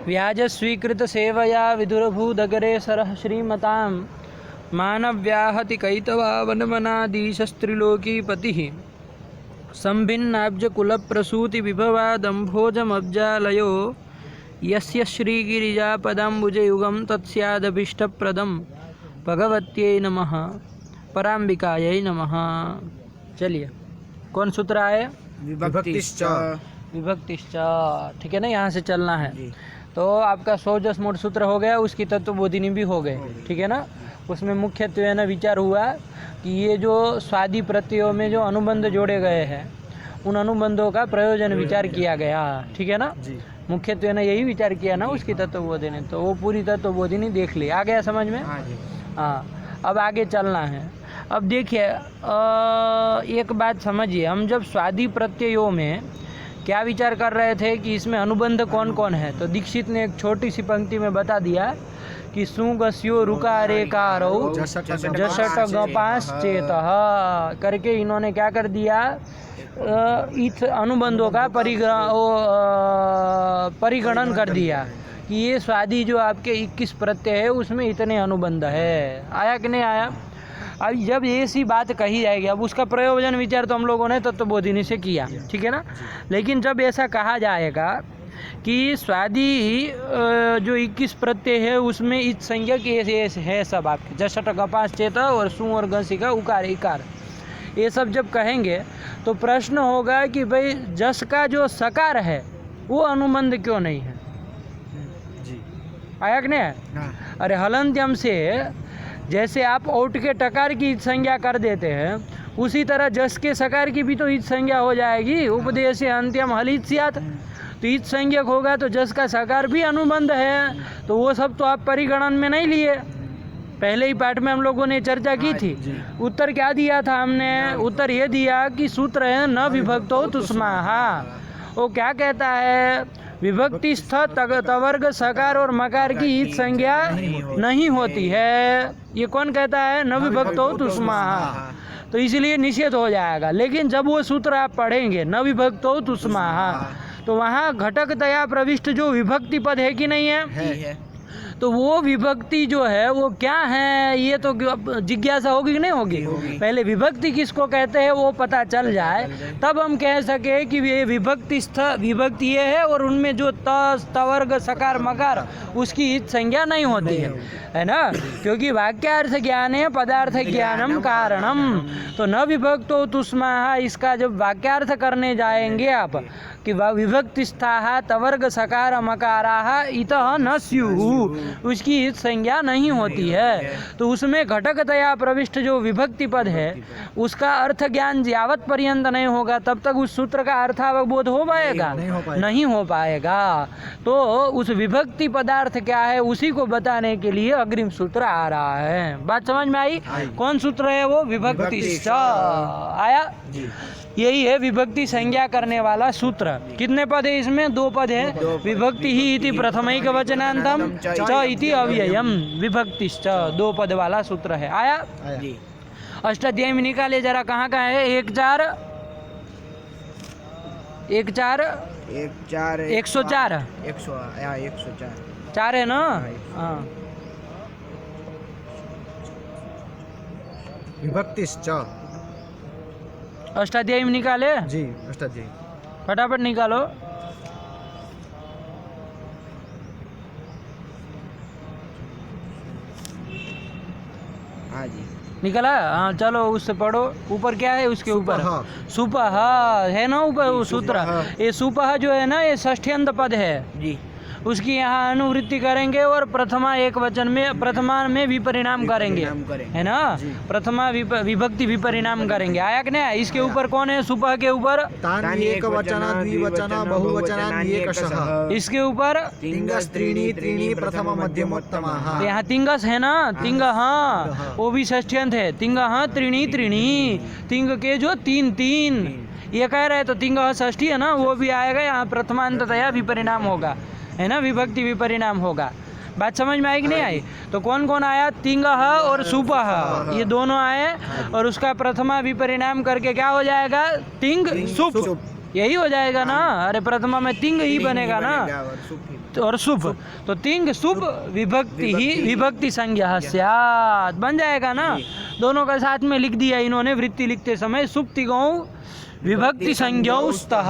व्याजस्वीकृत सेवया विदुरभूदगरे सरः श्रीमतां मानव्याहति कैतवा वनमनादीशस्त्रिलोकीपतिः संभिन्नाब्जकुलप्रसूतिविभवा दम्भोजमब्जालयो यस्य श्रीगिरिजापदाम्बुजयुगं तत्स्यादभीष्टप्रदं भगवत्यै नमः पराम्बिकायै नमः। चलिए, कौन सूत्र आए? विभक्तिश्च। विभक्तिश्च, ठीक है ना, यहाँ से चलना है। तो आपका सौजस मोट सूत्र हो गया, उसकी तत्वबोधिनी भी हो गए, ठीक है ना। उसमें मुख्यत्वे न विचार हुआ कि ये जो स्वादि प्रत्ययों में जो अनुबंध जोड़े गए हैं उन अनुबंधों का प्रयोजन विचार किया गया, ठीक है ना। मुख्यत्वे ने यही विचार किया ना उसकी तत्वबोधिनी, तो वो पूरी तत्वबोधिनी देख ली। आ गया समझ में? हाँ, अब आगे चलना है। अब देखिए, एक बात समझिए, हम जब स्वादि प्रत्ययों में क्या विचार कर रहे थे कि इसमें अनुबंध कौन कौन है, तो दीक्षित ने एक छोटी सी पंक्ति में बता दिया कि सुगस्यो रुकारेकारौ जषट गपाश्चेतः करके इन्होंने क्या कर दिया, इस अनुबंधों का परिगणन कर दिया कि ये स्वादि जो आपके 21 प्रत्यय है उसमें इतने अनुबंध है। आया कि नहीं आया? अब जब ऐसी बात कही जाएगी, अब उसका प्रयोजन विचार तो हम लोगों ने तत्वबोधिनी से किया, ठीक है ना। लेकिन जब ऐसा कहा जाएगा कि स्वादि जो 21 प्रत्यय है उसमें इस संज्ञा के है सब आपके जषट गपास चेत और सु और गसिका उकार इकार, ये सब जब कहेंगे तो प्रश्न होगा कि भाई जस का जो सकार है वो अनुबंध क्यों नहीं है? आया कि नहीं? अरे हलंत्यम से जैसे आप औट के टकार की संज्ञा कर देते हैं, उसी तरह जस के सकार की भी तो ईद संज्ञा हो जाएगी। उपदेश अंत्यम हलित सियात, तो ईद संज्ञक होगा तो जस का सकार भी अनुबंध है। तो वो सब तो आप परिगणन में नहीं लिए। पहले ही पाठ में हम लोगों ने चर्चा की थी। उत्तर क्या दिया था हमने? उत्तर ये दिया कि सूत्र है न विभक्तो तुस्माहा। वो क्या कहता है? विभक्ति स्थ तवर्ग सकार और मकार की ईद संज्ञा नहीं होती है। ये कौन कहता है? न विभक्तो तुस्माहा। तो इसलिए निषेध हो जाएगा। लेकिन जब वो सूत्र आप पढ़ेंगे न विभक्तो तुस्माहा, तो वहाँ घटकतया प्रविष्ट जो विभक्ति पद है कि नहीं है? तो वो विभक्ति जो है वो क्या है, ये तो जिज्ञासा होगी कि नहीं होगी? पहले विभक्ति किसको कहते हैं वो पता चल जाए, तब हम कह सके कि ये विभक्ति ये है और उनमें जो तवर्ग सकार मकार उसकी ईद संज्ञा नहीं होती है ना। क्योंकि वाक्यार्थ ज्ञान है पदार्थ ज्ञानम कारणम। तो न विभक्तो तुस्माहा, इसका जब वाक्यार्थ करने जाएंगे आप कि विभक्तिस्थाः तवर्ग सकार मकाराः इतः न स्युः, उसकी संज्ञा नहीं होती है। तो उसमें घटकतया प्रविष्ट जो विभक्ति पद है उसका अर्थ ज्ञान यावत पर्यंत नहीं होगा तब तक उस सूत्र का अर्थावबोध हो पाएगा? नहीं हो पाएगा। तो उस विभक्ति पदार्थ क्या है उसी को बताने के लिए अग्रिम सूत्र आ रहा है। बात समझ में आई? कौन सूत्र है वो? विभक्तिश्च। आया? यही है विभक्ति संज्ञा करने वाला सूत्र। कितने पद है इसमें? 2 पद है। विभक्ति ही इति प्रथमैक वचनांतम च इति अव्ययम विभक्तिश्च, 2 पद वाला सूत्र है। आया? अष्टाध्यायी में निकाले जरा, कहाँ का है? 104 4 है ना? हाँ, विभक्तिश्च अष्टाध्यायी में निकाले जी। अष्टाध्यायी फटाफट निकालो। हाँ जी, निकला? हाँ, चलो उससे पढ़ो। ऊपर क्या है उसके ऊपर? सुपह है ना ऊपर वो सूत्र। ये सुपह जो है ना ये षष्ठ्यंत पद है जी। उसकी यहाँ अनुवृत्ति करेंगे और प्रथमा एक वचन में प्रथमा में विपरिणाम करेंगे, है ना। प्रथमा विभक्ति विपरिणाम करेंगे। आया कि नहीं? इसके ऊपर कौन है? सुपह के ऊपर एक वचन द्विवचन बहुवचन एकशः। इसके ऊपर तिंगस् त्रीणि त्रीणि प्रथम मध्यमोत्तमः। यहाँ तिंगस है ना, तिंग, हाँ वो भी षष्ठ्यंत है। तिंग त्रीणि त्रीणि, तिंग के जो 3 ये कह रहे तो तिंग षष्ठी है ना, वो भी आएगा। यहाँ प्रथमांततया विपरिणाम होगा, है ना, विभक्ति विपरिणाम होगा। बात समझ में आई कि नहीं आई? तो कौन कौन आया? तिंगः और सुपः, ये दोनों आए और उसका प्रथमा विपरिणाम करके क्या हो जाएगा? तिंग सुप। यही हो जाएगा ना। अरे प्रथमा में तिंग ही बनेगा ना, और सुप ही। और शुभ, तो तिंग शुभ विभक्ति ही विभक्ति संज्ञा स्यात् बन जाएगा ना। दोनों का साथ में लिख दिया इन्होंने वृत्ति लिखते समय, सुप्तिगौ विभक्ति संज्ञौ स्तः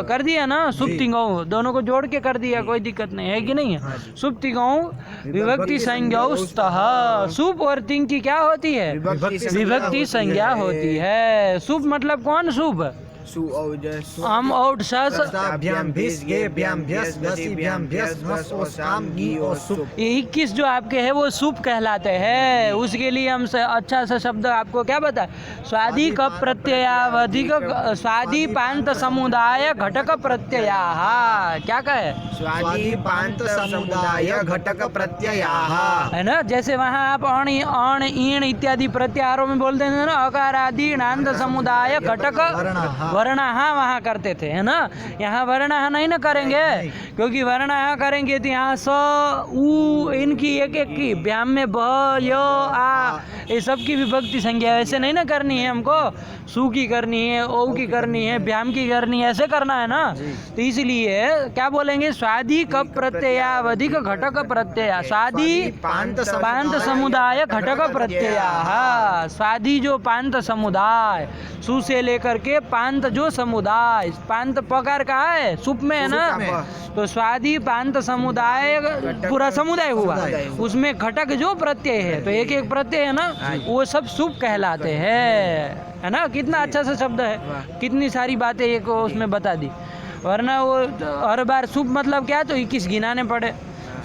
कर दिया ना, सुप्तिगौ दोनों को जोड़ के कर दिया, कोई दिक्कत नहीं है कि नहीं है। सुप्तिगौ विभक्ति संज्ञौ स्तः, सुप और तिंग की क्या होती है, विभक्ति संज्ञा होती है। सुप मतलब कौन सुप, आम और सस, भ्याम भिस गे भ्याम भ्यस घसी भ्याम भ्यस घस और शाम गी और सुप। ये 21 जो आपके हैं वो सुप कहलाते हैं। उसके लिए हम अच्छा सा शब्द आपको क्या बता, स्वादि कप प्रत्ययावधिक स्वादि पांत समुदाय घटक प्रत्ययाः, क्या कहे, स्वादि पांत समुदाय घटक प्रत्ययाः, है ना। जैसे वहाँ आप अण अण ईण इत्यादि प्रत्याहारों में बोलते हैं ना, अकार आदि नांद समुदाय घटक वर्णः वहाँ करते थे, है ना। यहाँ वर्णः नहीं ना करेंगे, क्योंकि वर्णः करेंगे तो यहाँ स उ इनकी एक एक की व्याम में ब य आ ये सब की विभक्ति संज्ञा वैसे नहीं ना करनी है हमको, सु की करनी है, ओ की करनी है, व्याम की करनी है, ऐसे करना है ना। तो इसलिए क्या बोलेंगे, स्वादि कप प्रत्ययावधिक घटक प्रत्यय, स्वादि पांत समुदाय घटक प्रत्ययाः, स्वादि जो पांत समुदाय, सु से लेकर के पांत जो समुदाय, पांत पकार कहाँ है, सुप में है ना, तो स्वादि पांत समुदाय पूरा समुदाय हुआ, उसमें घटक जो प्रत्यय है, तो एक एक प्रत्यय है ना, वो सब सुप कहलाते हैं, है ना। कितना अच्छा सा शब्द है, कितनी सारी बातें एक उसमें बता दी, वरना वो हर बार सुप मतलब क्या, तो 21 गिनाने पड़े,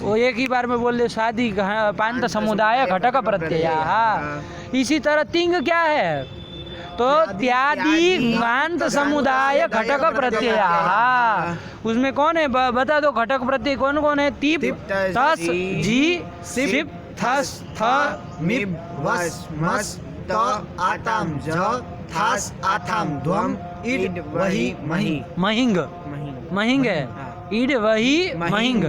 वो एक ही बार में बोल दे स्वादि पांत समुदाय घटक प्रत्ययाः। इसी तरह तिंग क्या है, तो त्यादि गांत समुदाय घटक प्रत्ययाः, उसमें कौन है बता दो, घटक प्रत्यय कौन कौन है, तिप तस जी सिप थस थ मिब वस मस त आताम ज थास आथाम ध्वम इड वही मही। महिंग, महिंग है, इड वही महिंग,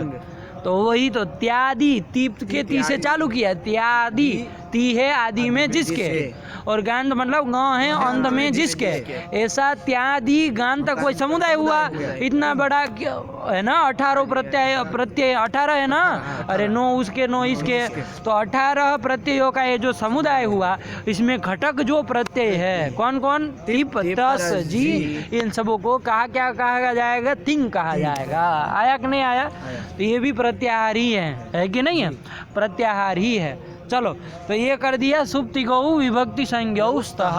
तो वही तो त्यादि, तीप के ती से चालू किया, त्यादि ती है आदि में जिसके, और गांध मतलब गांव है अंध में जिसके, ऐसा त्यादि गांध तक कोई समुदाय हुआ, इतना बड़ा है ना। 18 प्रत्यय 18 है ना, अरे 9 उसके 9 इसके, तो 18 प्रत्ययों का ये जो समुदाय हुआ, इसमें घटक जो प्रत्यय है कौन कौन, तिप तस जी, इन सबों को कहा क्या कहा जाएगा, तिंग कहा जाएगा। आया कि नहीं आया, तो ये भी प्रत्याहार ही है कि नहीं है, प्रत्याहार ही है। चलो, तो ये कर दिया सुप्तिगौ विभक्ति संज्ञौ स्तः,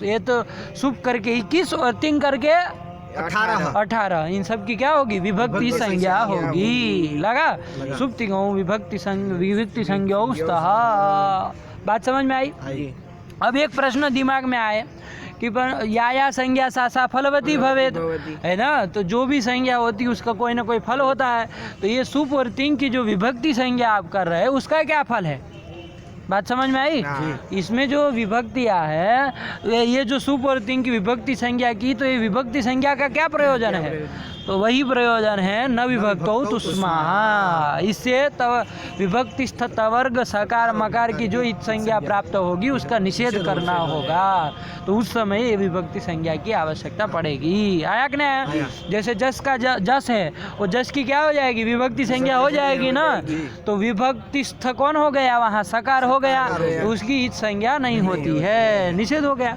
ये तो सुप करके 21 और तिंग करके 18, इन सब की क्या होगी, विभक्ति संज्ञा होगी। लगा, सुप्तिगौ विभक्ति संज्ञौ स्तः, बात समझ में आई। अब एक प्रश्न दिमाग में आए कि या संज्ञा सा फलवती भवेत, है ना, तो जो भी संज्ञा होती है उसका कोई ना कोई फल होता है, तो ये सुप और तिंग की जो विभक्ति संज्ञा आप कर रहे हैं उसका क्या फल है, बात समझ में आई। इसमें जो विभक्तियाँ है, ये जो सुप और तिंग की विभक्ति संज्ञा की, तो ये विभक्ति संज्ञा का क्या प्रयोजन है, तो वही प्रयोजन है न विभक्तौ तुष्माः, इससे विभक्तिस्थ तवर्ग सकार मकार की जो इत संज्ञा प्राप्त होगी उसका निषेध करना होगा, तो उस समय ये विभक्ति संज्ञा की आवश्यकता पड़ेगी। आया कि नहीं, जैसे जस का जस है, वो जस की क्या हो जाएगी, विभक्ति संज्ञा हो जाएगी ना, तो विभक्तिस्थ कौन हो गया, वहाँ सकार हो गया, तो उसकी इत संज्ञा नहीं होती है, निषेध हो गया।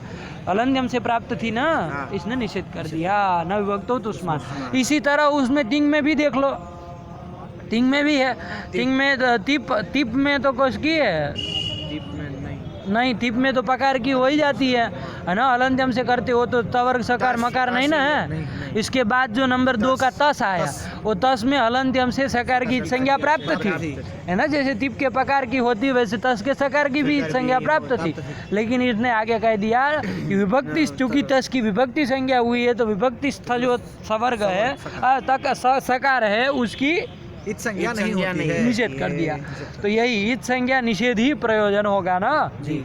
अलंध्यम से प्राप्त थी ना, इसने निषेध कर दिया, न विभक्तो तुष्माः। इसी तरह उसमें तिंग में भी देख लो, तिंग में भी है, तिंग में तिप में तो कुछ की है नहीं, तिप में तो पकार की हो ही जाती है ना, अलंत्यम से करते हो तो तवर्ग सकार मकार नहीं ना है। इसके बाद जो नंबर 2 का तस आया, वो तस में अलंत्यम से सकार की संज्ञा प्राप्त थी, है ना, जैसे तिप के पकार की होती वैसे तस के सकार की भी संज्ञा प्राप्त थी, लेकिन इसने आगे कह दिया कि विभक्ति, चूंकि तस की विभक्ति संज्ञा हुई है, तो विभक्ति स्थ जो सवर्ग है तक सकार है उसकी इत संज्ञा नहीं होती है, निषेध कर दिया। तो यही इत संज्ञा निषेध ही प्रयोजन होगा ना जी,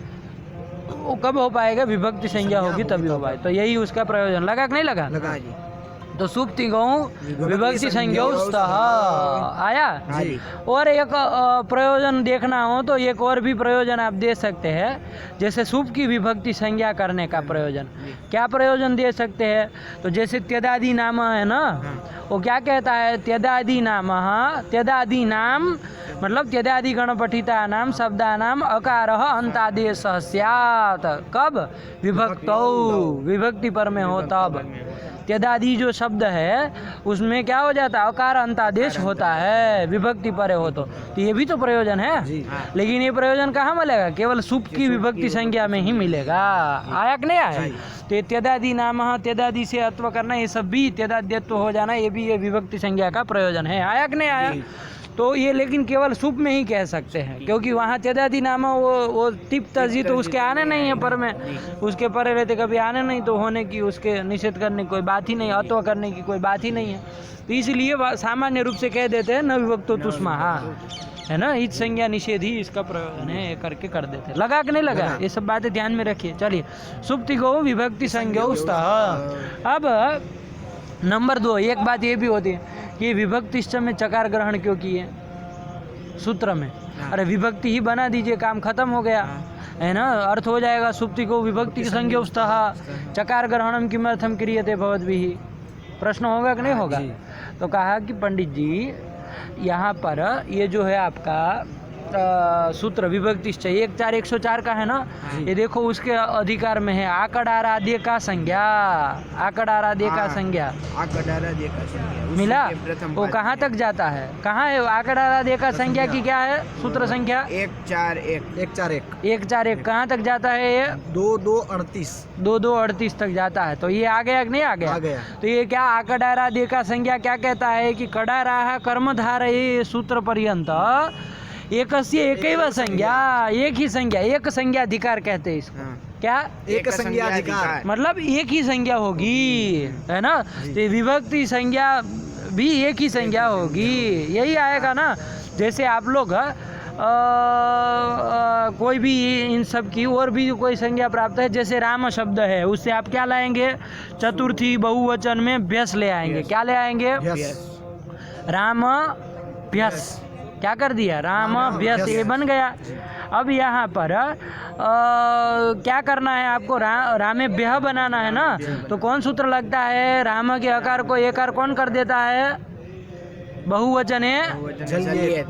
वो कब हो पाएगा, विभक्ति संज्ञा होगी तभी हो पाएगा, तो यही उसका प्रयोजन। लगा कि नहीं लगा, लगा जी। तो सुप्तिगौ विभक्ति संज्ञौ स्तः, आया। हाँ जी। और एक प्रयोजन देखना हो तो एक और भी प्रयोजन आप दे सकते हैं, जैसे सुप की विभक्ति संज्ञा करने का प्रयोजन। क्या प्रयोजन दे सकते हैं? तो जैसे त्यदादि नाम है ना, वो क्या कहता है? त्यदादि नाम, त्यदादि नाम मतलब त्यदादि गणपठिता नाम शब्दा नाम अकार अंतादेश स्यात्। कब? विभक्तौ, विभक्ति पर में हो तब। त्यदादि जो शब्द है उसमें क्या हो जाता है? अकार अंतादेश होता है, विभक्ति पर हो तो ये भी तो प्रयोजन है। लेकिन ये प्रयोजन कहाँ मिलेगा? केवल सुप की विभक्ति संज्ञा में ही मिलेगा। आया कि नहीं आया? तो ये त्यदादि नाम, त्यदादि से अत्व करना, ये सब भी त्यदाद्यत्व हो जाना, ये भी ये विभक्ति संज्ञा का प्रयोजन है। आया कि नहीं आया? तो ये लेकिन केवल सुप में ही कह सकते हैं, क्योंकि वहाँ त्यदादि नाम वो टिप तजी तो उसके आने नहीं है पर में, उसके परे रहते कभी आने नहीं, तो होने की उसके निषेध करने की कोई बात ही नहीं, अत्व करने की कोई बात ही नहीं है। तो इसलिए सामान्य रूप से कह देते हैं न विभक्तो तुष्मा, है ना, इत संज्ञा निषेध ही इसका प्रयोजन है, ये करके कर देते हैं। लगा कि नहीं लगा? ये सब बातें ध्यान में रखिए। चलिए, सुप्ति गो विभक्ति संज्ञौ स्तः। अब नंबर 2, एक बात ये भी होती है कि विभक्तिश्च में चकार ग्रहण क्यों किए सूत्र में? अरे विभक्ति ही बना दीजिए, काम खत्म हो गया, है ना, अर्थ हो जाएगा। सुप्ति को विभक्ति संज्ञौ स्तः चकार ग्रहणम किमर्थम क्रियते भवद्भिः। प्रश्न होगा कि नहीं होगा? तो कहा कि पंडित जी यहाँ पर ये जो है आपका सूत्र विभक्तिश्च 14104 का है ना, ये देखो उसके अधिकार में है आकड़ाराध्य का संज्ञा, आकड़ाराध्य का संज्ञा मिला। वो कहाँ तक जाता है? कहाँ है आकड़ाराध्य का संज्ञा की? क्या है सूत्र संख्या? 141 कहाँ तक जाता है? ये 2238 तक जाता है। तो ये आ गया कि नहीं आ गया? तो ये क्या आकड़ाराध्य का संज्ञा क्या कहता है कि कडाराह कर्मधार ये सूत्र पर्यंत एकस्य एकैव संज्ञा, एक ही संज्ञा, एक संज्ञा अधिकार कहते हैं इसको। क्या? एक संज्ञा अधिकार, मतलब एक ही संज्ञा होगी, है ना। तो विभक्ति संज्ञा भी एक ही संज्ञा होगी, यही आएगा ना। जैसे आप लोग कोई भी इन सब की और भी कोई संज्ञा प्राप्त है, जैसे राम शब्द है, उससे आप क्या लाएंगे? चतुर्थी बहुवचन में भ्यस ले आएंगे। क्या ले आएंगे? राम भ्यस। क्या कर दिया? राम भ्यस, ये बन गया। अब यहाँ पर क्या करना है आपको? रामे भ्यः बनाना है ना। तो कौन सूत्र लगता है? राम के अकार को एकार कौन कर देता है? बहुवचन है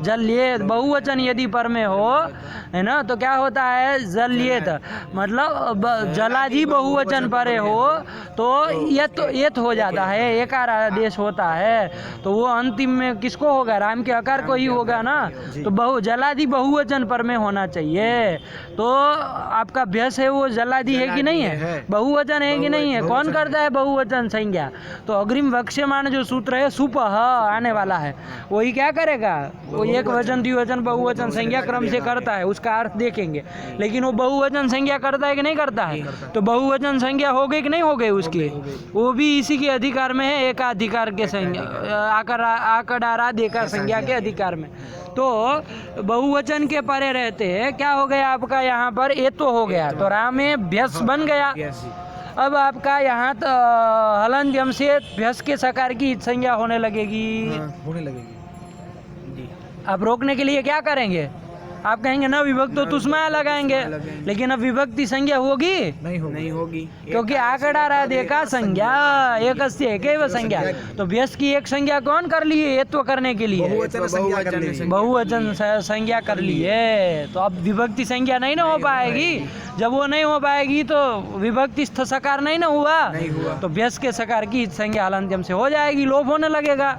जल्येत। बहुवचन यदि पर में हो, है ना, तो क्या होता है? जल्येत, मतलब जलादि बहुवचन परे हो तो यत हो जाता है, एकार आदेश होता है। तो वो अंतिम में किसको होगा? राम के आकार को ही होगा ना। तो जलादि बहुवचन पर में होना चाहिए। तो आपका भ्यस है वो जलादि है कि नहीं है? बहुवचन है कि नहीं है? कौन करता है बहुवचन संज्ञा? तो अग्रिम वक्ष्यमाण जो सूत्र है सुपः आने वाला है, वही क्या करेगा? वो एक वचन द्विवचन बहुवचन संज्ञा क्रम से करता है, उसका अर्थ देखेंगे। लेकिन वो बहुवचन संज्ञा करता है कि नहीं करता है? तो बहुवचन संज्ञा हो गई कि नहीं हो गई उसकी? वो भी इसी के अधिकार में है, एकाधिकार के संज्ञा, आकड़ाराध्य का संज्ञा के अधिकार में। तो बहुवचन के परे रहते हैं, क्या हो गया आपका यहाँ पर? ये तो हो गया, तो रामे भ्यस बन गया। अब आपका यहाँ हलन्त्यम से भ्यस के सकार की संज्ञा होने लगेगी। आप रोकने के लिए क्या करेंगे? आप कहेंगे न विभक्तो तुष्मा लगाएंगे, लेकिन अब विभक्ति संज्ञा होगी? नहीं होगी, क्योंकि आकड़ाराध्य का संज्ञा एकस्य एकैव संज्ञा। तो भ्यस की एक संज्ञा कौन कर ली है? एत्व करने के लिए बहुवचन संज्ञा कर ली है। तो अब विभक्ति संज्ञा नहीं ना हो पाएगी। जब वो नहीं हो पाएगी तो विभक्ति स्थ सकार नहीं ना हुआ, तो भ्यस के सकार की संज्ञा हलन्त्यम से हो जाएगी, लोप होने लगेगा,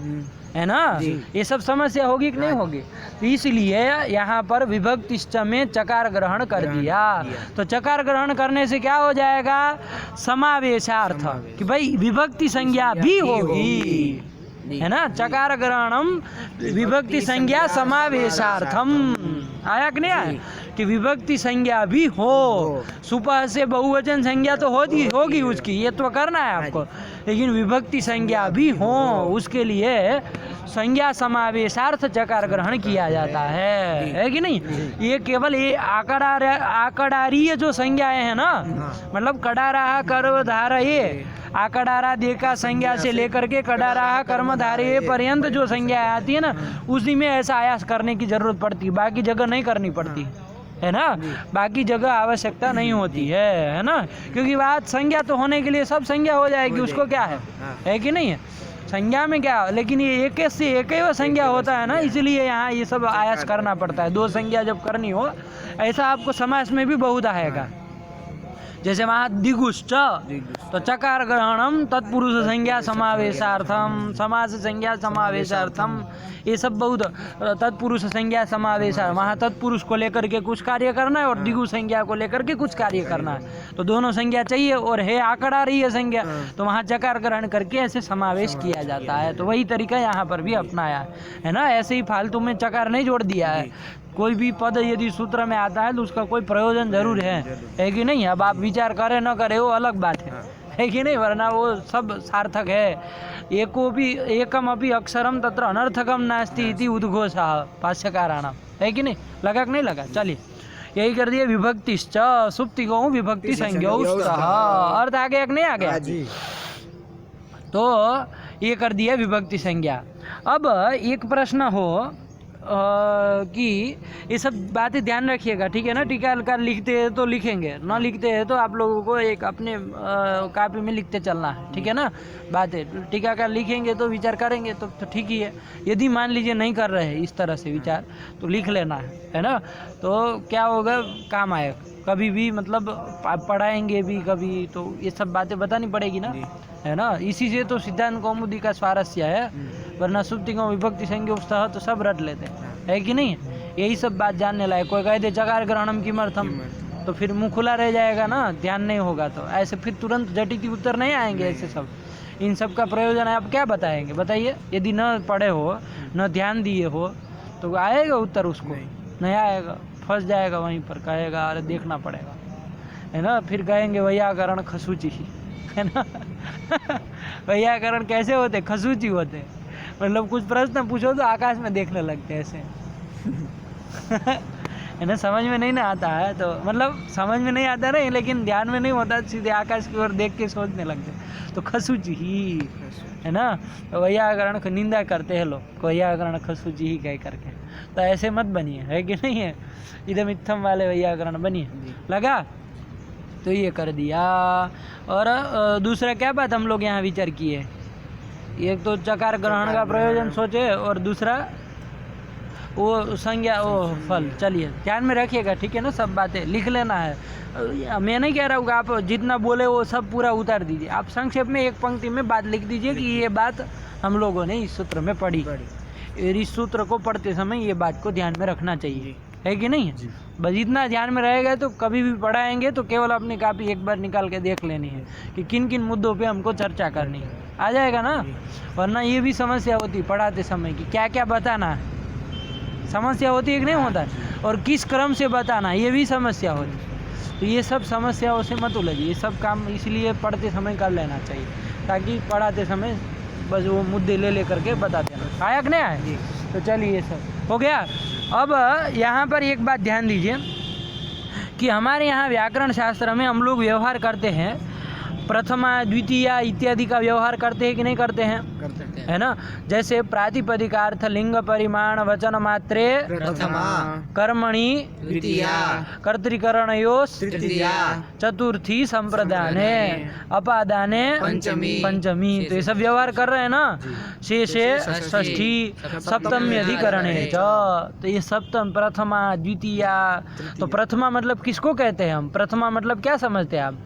है ना। ये सब समस्या होगी कि नहीं होगी? तो इसलिए यहाँ पर विभक्तिश्च में चकार ग्रहण कर दिया। तो चकार ग्रहण करने से क्या हो जाएगा? समावेशार्थ, कि भाई विभक्ति संज्ञा भी होगी, है ना। चकार ग्रहणम विभक्ति संज्ञा समावेशार्थम। आया कि नहीं आया? कि विभक्ति संज्ञा भी हो। सुपह से बहुवचन संज्ञा तो होगी उसकी, ये तो करना है आपको, लेकिन विभक्ति संज्ञा भी हो, उसके लिए संज्ञा समावेशार्थ चकार ग्रहण किया जाता है कि नहीं। ये केवल ये आकड़ारीय जो संज्ञाएं हैं ना, मतलब कडाराह कर्मधारय ये आकड़ारा देखा संज्ञा से लेकर के कडाराह कर्मधारय पर्यंत जो संज्ञाएं आती है ना, उसी में ऐसा आयास करने की जरूरत पड़ती है, बाकी जगह नहीं करनी पड़ती है ना, बाकी जगह आवश्यकता नहीं होती है ना, क्योंकि बात संज्ञा तो होने के लिए सब संज्ञा हो जाएगी, उसको क्या है कि नहीं है, संज्ञा में क्या। लेकिन ये एक से एक ही संज्ञा होता है ना, इसलिए यहाँ ये सब आयास करना पड़ता है। दो संज्ञा जब करनी हो, ऐसा आपको समास में भी बहुत आएगा। जैसे वहाँ दिगुश्च तो चकार ग्रहणम तत्पुरुष संज्ञा समावेशार्थम, समास संज्ञा समावेशार्थम, ये सब बहुत तत्पुरुष संज्ञा समावेश है। वहाँ तत्पुरुष को लेकर के कुछ कार्य करना है और दिगु संज्ञा को लेकर के कुछ कार्य करना है, तो दोनों संज्ञा चाहिए। और है आकड़ा रही है संज्ञा, तो वहाँ चकार ग्रहण करके ऐसे समावेश किया जाता है। तो वही तरीका यहाँ पर भी अपनाया है ना, ऐसे ही फालतू में चकार नहीं जोड़ दिया है। कोई भी पद यदि सूत्र में आता है तो उसका कोई प्रयोजन जरूर है कि नहीं। अब आप विचार करें न करें वो अलग बात है कि नहीं, वरना वो सब सार्थक है। एकम अपि अक्षरम तत्र अनर्थकम नास्ति इति उद्घोषः भाष्यकाराणाम, है कि नहीं। लगा कि नहीं लगा। चलिए यही कर दिए। विभक्तिश्च सुप्तिको विभक्ति संज्ञौ स्तः, अर्थ आ गया कि नहीं आ गया। तो ये कर दिया विभक्ति संज्ञा। अब एक प्रश्न हो कि ये सब बातें ध्यान रखिएगा, ठीक है ना। टीकाकार लिखते हैं तो लिखेंगे, ना लिखते हैं तो आप लोगों को एक अपने कॉपी में लिखते चलना है, ठीक है ना। बातें टीकाकार लिखेंगे तो विचार करेंगे तो ठीक ही है। यदि मान लीजिए नहीं कर रहे हैं इस तरह से विचार, तो लिख लेना है ना। तो क्या होगा, काम आएगा कभी भी, मतलब पढ़ाएंगे भी कभी, तो ये सब बातें बतानी पड़ेगी ना, है ना। इसी से तो सिद्धांत कौमुदी का स्वारस्य है, वरना सुप्तिको विभक्ति संज्ञा तो सब रट लेते हैं, है कि नहीं। यही सब बात जानने लायक। कोई कह दे चकार ग्रहणम किमर्थम, तो फिर मुँह खुला रह जाएगा ना, ध्यान नहीं होगा तो ऐसे फिर तुरंत झटिति उत्तर नहीं आएंगे। ऐसे सब इन सब का प्रयोजन है, आप क्या बताएंगे बताइए। यदि न पढ़े हो, न ध्यान दिए हो, तो आएगा उत्तर, उसको नहीं आएगा, फंस जाएगा वहीं पर, कहेगा अरे देखना पड़ेगा, है ना। फिर कहेंगे वैयाकरण खसूची, है ना। वैयाकरण कैसे होते, खसूची होते, मतलब कुछ प्रश्न पूछो तो आकाश में देखने लगते हैं ऐसे। है ना, समझ में नहीं ना आता है, तो मतलब समझ में नहीं आता नहीं, लेकिन ध्यान में नहीं होता, सीधे आकाश की ओर देख के सोचने लगते, तो खसूची ही, है ना। तो वैयाकरण निंदा करते हैं लोग, वैयाकरण खसूची ही कह करके। तो ऐसे मत बनिए, है कि नहीं है। इधम इत्थम वाले वैयाकरण बनिए। लगा। तो ये कर दिया। और दूसरा क्या बात हम लोग यहाँ विचार किए, एक तो चकार ग्रहण का प्रयोजन सोचे, और दूसरा वो संज्ञा, वो फल। चलिए ध्यान में रखिएगा, ठीक है ना। सब बातें लिख लेना है। मैं नहीं कह रहा हूँ कि आप जितना बोले वो सब पूरा उतार दीजिए, आप संक्षेप में एक पंक्ति में बात लिख दीजिए कि ये बात हम लोगों ने इस सूत्र में पढ़ी। इस सूत्र को पढ़ते समय ये बात को ध्यान में रखना चाहिए, है कि नहीं। बस इतना ध्यान में रहेगा तो कभी भी पढ़ाएंगे तो केवल अपनी कॉपी एक बार निकाल के देख लेनी है कि किन किन मुद्दों पे हमको चर्चा करनी है, आ जाएगा ना। वरना ये भी समस्या होती पढ़ाते समय कि क्या क्या बताना है, समस्या होती है कि नहीं होता है, और किस क्रम से बताना, ये भी समस्या होती है। तो ये सब समस्याओं से मत उलझिए, ये सब काम इसलिए पढ़ते समय कर लेना चाहिए, ताकि पढ़ाते समय बस वो मुद्दे ले करके बताते हैं। आया कि नहीं आया। तो चलिए ये सब हो गया। अब यहाँ पर एक बात ध्यान दीजिए कि हमारे यहाँ व्याकरण शास्त्र में हम लोग व्यवहार करते हैं, प्रथमा द्वितीया इत्यादि का व्यवहार करते हैं कि नहीं करते हैं, है ना। जैसे प्रातिपदिकार्थ लिंग परिमाण वचन मात्रे प्रथमा कर्मणि द्वितीया कर्तृकरणयोस् तृतीया चतुर्थी संप्रदाने अपादाने पंचमी। तो ये सब व्यवहार कर रहे हैं ना। शेषे षष्ठी सप्तमी अधिकरणे च। तो ये सप्तम, प्रथमा, द्वितीया। तो प्रथमा मतलब किसको कहते हैं हम, प्रथमा मतलब क्या समझते हैं आप।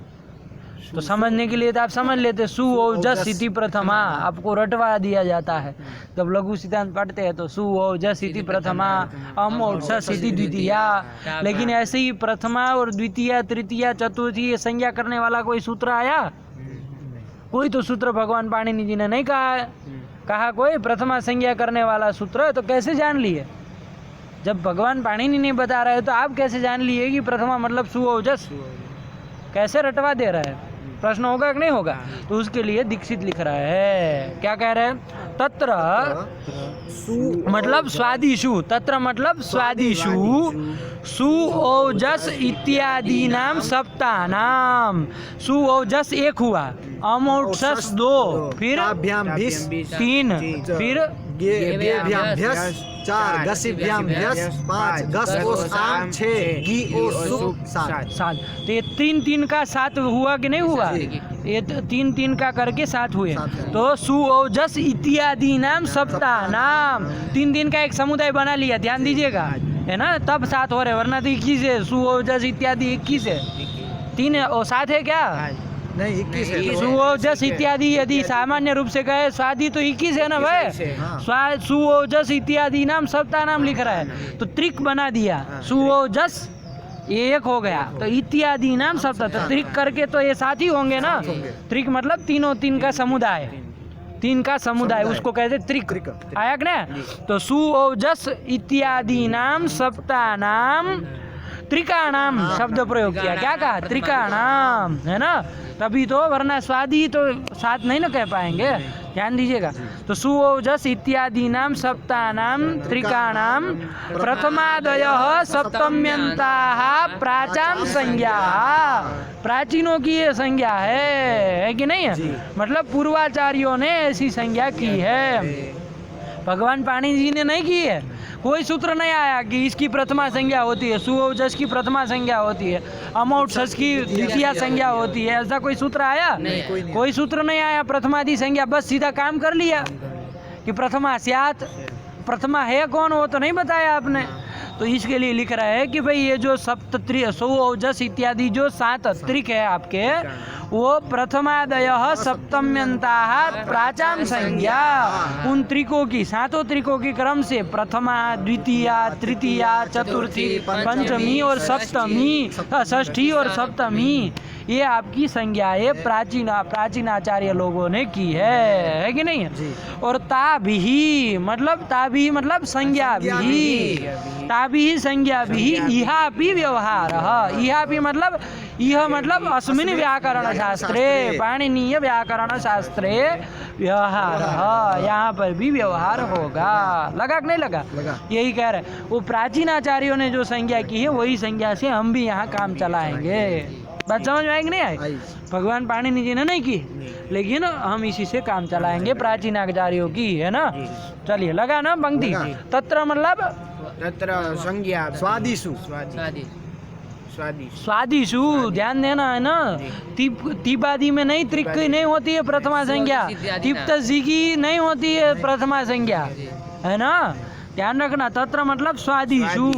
तो समझने के लिए तो आप समझ लेते, सु औजस इति प्रथमा, आपको रटवा दिया जाता है। जब लघु सिद्धांत पढ़ते हैं तो सु औजस इति प्रथमा, अम औजस इति द्वितीया। लेकिन ऐसे ही प्रथमा और द्वितीया, तृतीया, चतुर्थी ये संज्ञा करने वाला कोई सूत्र आया, कोई तो सूत्र भगवान पाणिनि जी ने नहीं कहा है। कहा कोई प्रथमा संज्ञा करने वाला सूत्र, तो कैसे जान लिए। जब भगवान पाणिनि नहीं बता रहे तो आप कैसे जान लिए कि प्रथमा मतलब सु औजस, कैसे रटवा दे रहा है। प्रश्न होगा कि नहीं होगा? तो उसके लिए दीक्षित लिख रहा है, क्या कह रहे हैं? तत्र मतलब स्वादिषु, तत्र मतलब स्वादिषु, सु ओजस इत्यादि नाम सप्तानाम। सु ओजस एक हुआ, अमोक्षस दो, फिर ताभ्याम भिस 3, फिर गेभ्याम भ्यस 4, गसिभ्याम भ्यस 5, गस ओस आम 6, गी ओ सुप 7। 7। तो ये 3 का 7 हुआ कि नहीं हुआ? ये 3 का करके 7 हुए। तो सु ओजस इत्यादि नाम सप्ताह नाम, 3 का एक समुदाय बना लिया, ध्यान दीजिएगा, है ना, तब 7 हो रहे, वरना तो 21 है। सु ओजस इत्यादि 21 है, 3 है और 7 है क्या? नहीं 21 है। सुओजस इत्यादि यदि सामान्य रूप से कहे स्वादि तो 21 है ना भाई। सुओजस इत्यादि नाम सप्ताह नाम लिख रहा है, तो त्रिक बना दिया, सुओजस ये 1 हो गया, तो इत्यादि नाम सप्ताह, तो त्रिक करके तो ये 7 ही होंगे ना। त्रिक मतलब 3 का समुदाय, 3 का समुदाय, उसको कहते त्रिक। आया कि ना? तो सुओजस इत्यादि नाम सप्ताह नाम त्रिकाणाम शब्द प्रयोग किया, क्या कहा? त्रिकाणाम, है ना, तभी तो, वरना स्वादी तो 7 नहीं ना कह पाएंगे, ध्यान दीजिएगा। तो सुओजस इत्यादि नाम सप्तानाम त्रिकाणाम प्रथमादयः सप्तम्यन्ताः प्राचाम संज्ञा, प्राचीनों की ये संज्ञा है कि नहीं है? मतलब पूर्वाचार्यों ने ऐसी संज्ञा की है, भगवान पाणिनि जी ने नहीं की है। कोई सूत्र नहीं आया कि इसकी प्रथमा संज्ञा होती है, सुओजस की प्रथमा संज्ञा होती है, अमोक्षस की द्वितीय संज्ञा होती है, ऐसा कोई सूत्र आया? कोई सूत्र नहीं आया प्रथमादि संज्ञा, बस सीधा काम कर लिया कि प्रथमा स्यात्, प्रथमा है कौन वो तो नहीं बताया आपने। तो इसके लिए लिख रहा है कि भाई ये जो सुओजस इत्यादि जो 7 त्रिक है आपके, वो प्रथमादयः सप्तम्यन्ताः प्राचाम संज्ञा, उन त्रिकों की, 7 त्रिकों के क्रम से प्रथमा, द्वितीया, तृतीया, चतुर्थी, पंचमी और सप्तमी, षष्ठी और सप्तमी, ये आपकी संज्ञाएं प्राचीन आचार्य लोगों ने की है कि नहीं? और ताभिः मतलब संज्ञा भी, ताभिः संज्ञा भी इहापि व्यवहारः, इहापि मतलब यह मतलब अस्मिन् व्याकरण शास्त्रे, पाणिनीय व्याकरण शास्त्रे व्यवहारः, यहाँ पर भी व्यवहार होगा। लगा कि नहीं लगा? यही कह रहे हैं, वो प्राचीन आचार्यों ने जो संज्ञा की है वही संज्ञा से हम भी यहाँ काम चलाएंगे। बात समझ में आएगी नहीं आई? भगवान पाणिनि जी ने नहीं की, लेकिन हम इसी से काम चलाएंगे, प्राचीन आचार्यों की, है ना। चलिए लगा ना पंक्ति? तत्र मतलब तत्र संज्ञा स्वादिषु, स्वादिषु ध्यान देना, है ना। तिप आदि में नहीं, त्रिक की नहीं होती है प्रथमा संज्ञा, तिप्त जी की नहीं होती है प्रथमा संज्ञा, है ना, ध्यान रखना। तत्र मतलब स्वादिषु,